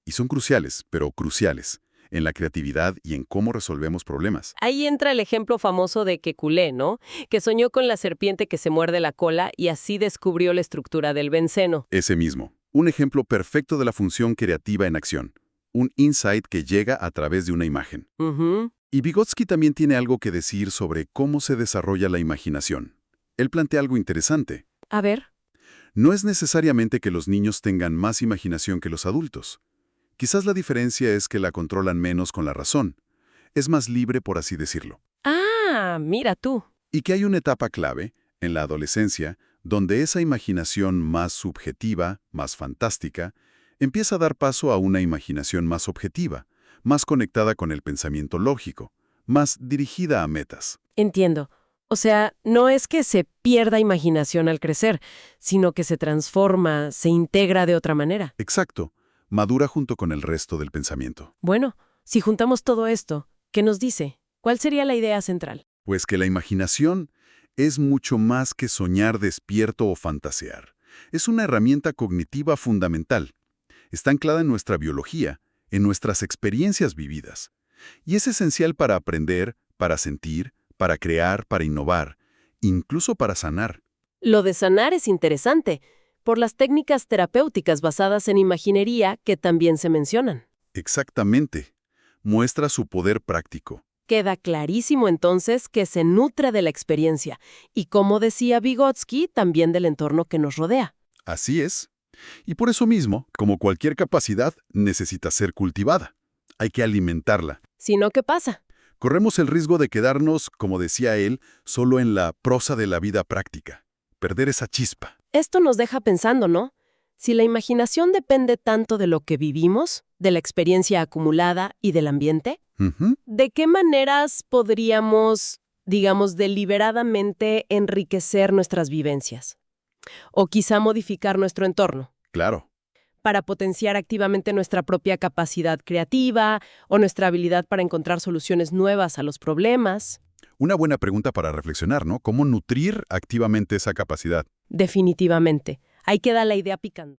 Y son cruciales, pero cruciales, en la creatividad y en cómo resolvemos problemas. Ahí entra el ejemplo famoso de Kekulé, ¿no? Que soñó con la serpiente que se muerde la cola y así descubrió la estructura del benceno. Ese mismo. Un ejemplo perfecto de la función creativa en acción. Un insight que llega a través de una imagen. Ujú. Y Vygotsky también tiene algo que decir sobre cómo se desarrolla la imaginación. Él plantea algo interesante. A ver. No es necesariamente que los niños tengan más imaginación que los adultos. Quizás la diferencia es que la controlan menos con la razón. Es más libre, por así decirlo. Ah, mira tú. Y que hay una etapa clave, en la adolescencia, donde esa imaginación más subjetiva, más fantástica, empieza a dar paso a una imaginación más objetiva, más conectada con el pensamiento lógico, más dirigida a metas. Entiendo. O sea, no es que se pierda imaginación al crecer, sino que se transforma, se integra de otra manera. Exacto, madura junto con el resto del pensamiento. Bueno, si juntamos todo esto, ¿qué nos dice? ¿Cuál sería la idea central? Pues que la imaginación es mucho más que soñar despierto o fantasear. Es una herramienta cognitiva fundamental. Está anclada en nuestra biología, en nuestras experiencias vividas. Y es esencial para aprender, para sentir, para crear, para innovar, incluso para sanar. Lo de sanar es interesante, por las técnicas terapéuticas basadas en imaginería que también se mencionan. Exactamente. Muestra su poder práctico. Queda clarísimo entonces que se nutre de la experiencia y, como decía Vygotsky, también del entorno que nos rodea. Así es. Y por eso mismo, como cualquier capacidad, necesita ser cultivada. Hay que alimentarla. Si no, ¿qué pasa? Corremos el riesgo de quedarnos, como decía él, solo en la prosa de la vida práctica. Perder esa chispa. Esto nos deja pensando, ¿no? Si la imaginación depende tanto de lo que vivimos, de la experiencia acumulada y del ambiente, Ujú. ¿de qué maneras podríamos, digamos, deliberadamente enriquecer nuestras vivencias? O quizá modificar nuestro entorno Claro. para potenciar activamente nuestra propia capacidad creativa o nuestra habilidad para encontrar soluciones nuevas a los problemas. Una buena pregunta para reflexionar, ¿no? ¿Cómo nutrir activamente esa capacidad? Definitivamente. Ahí queda la idea picante.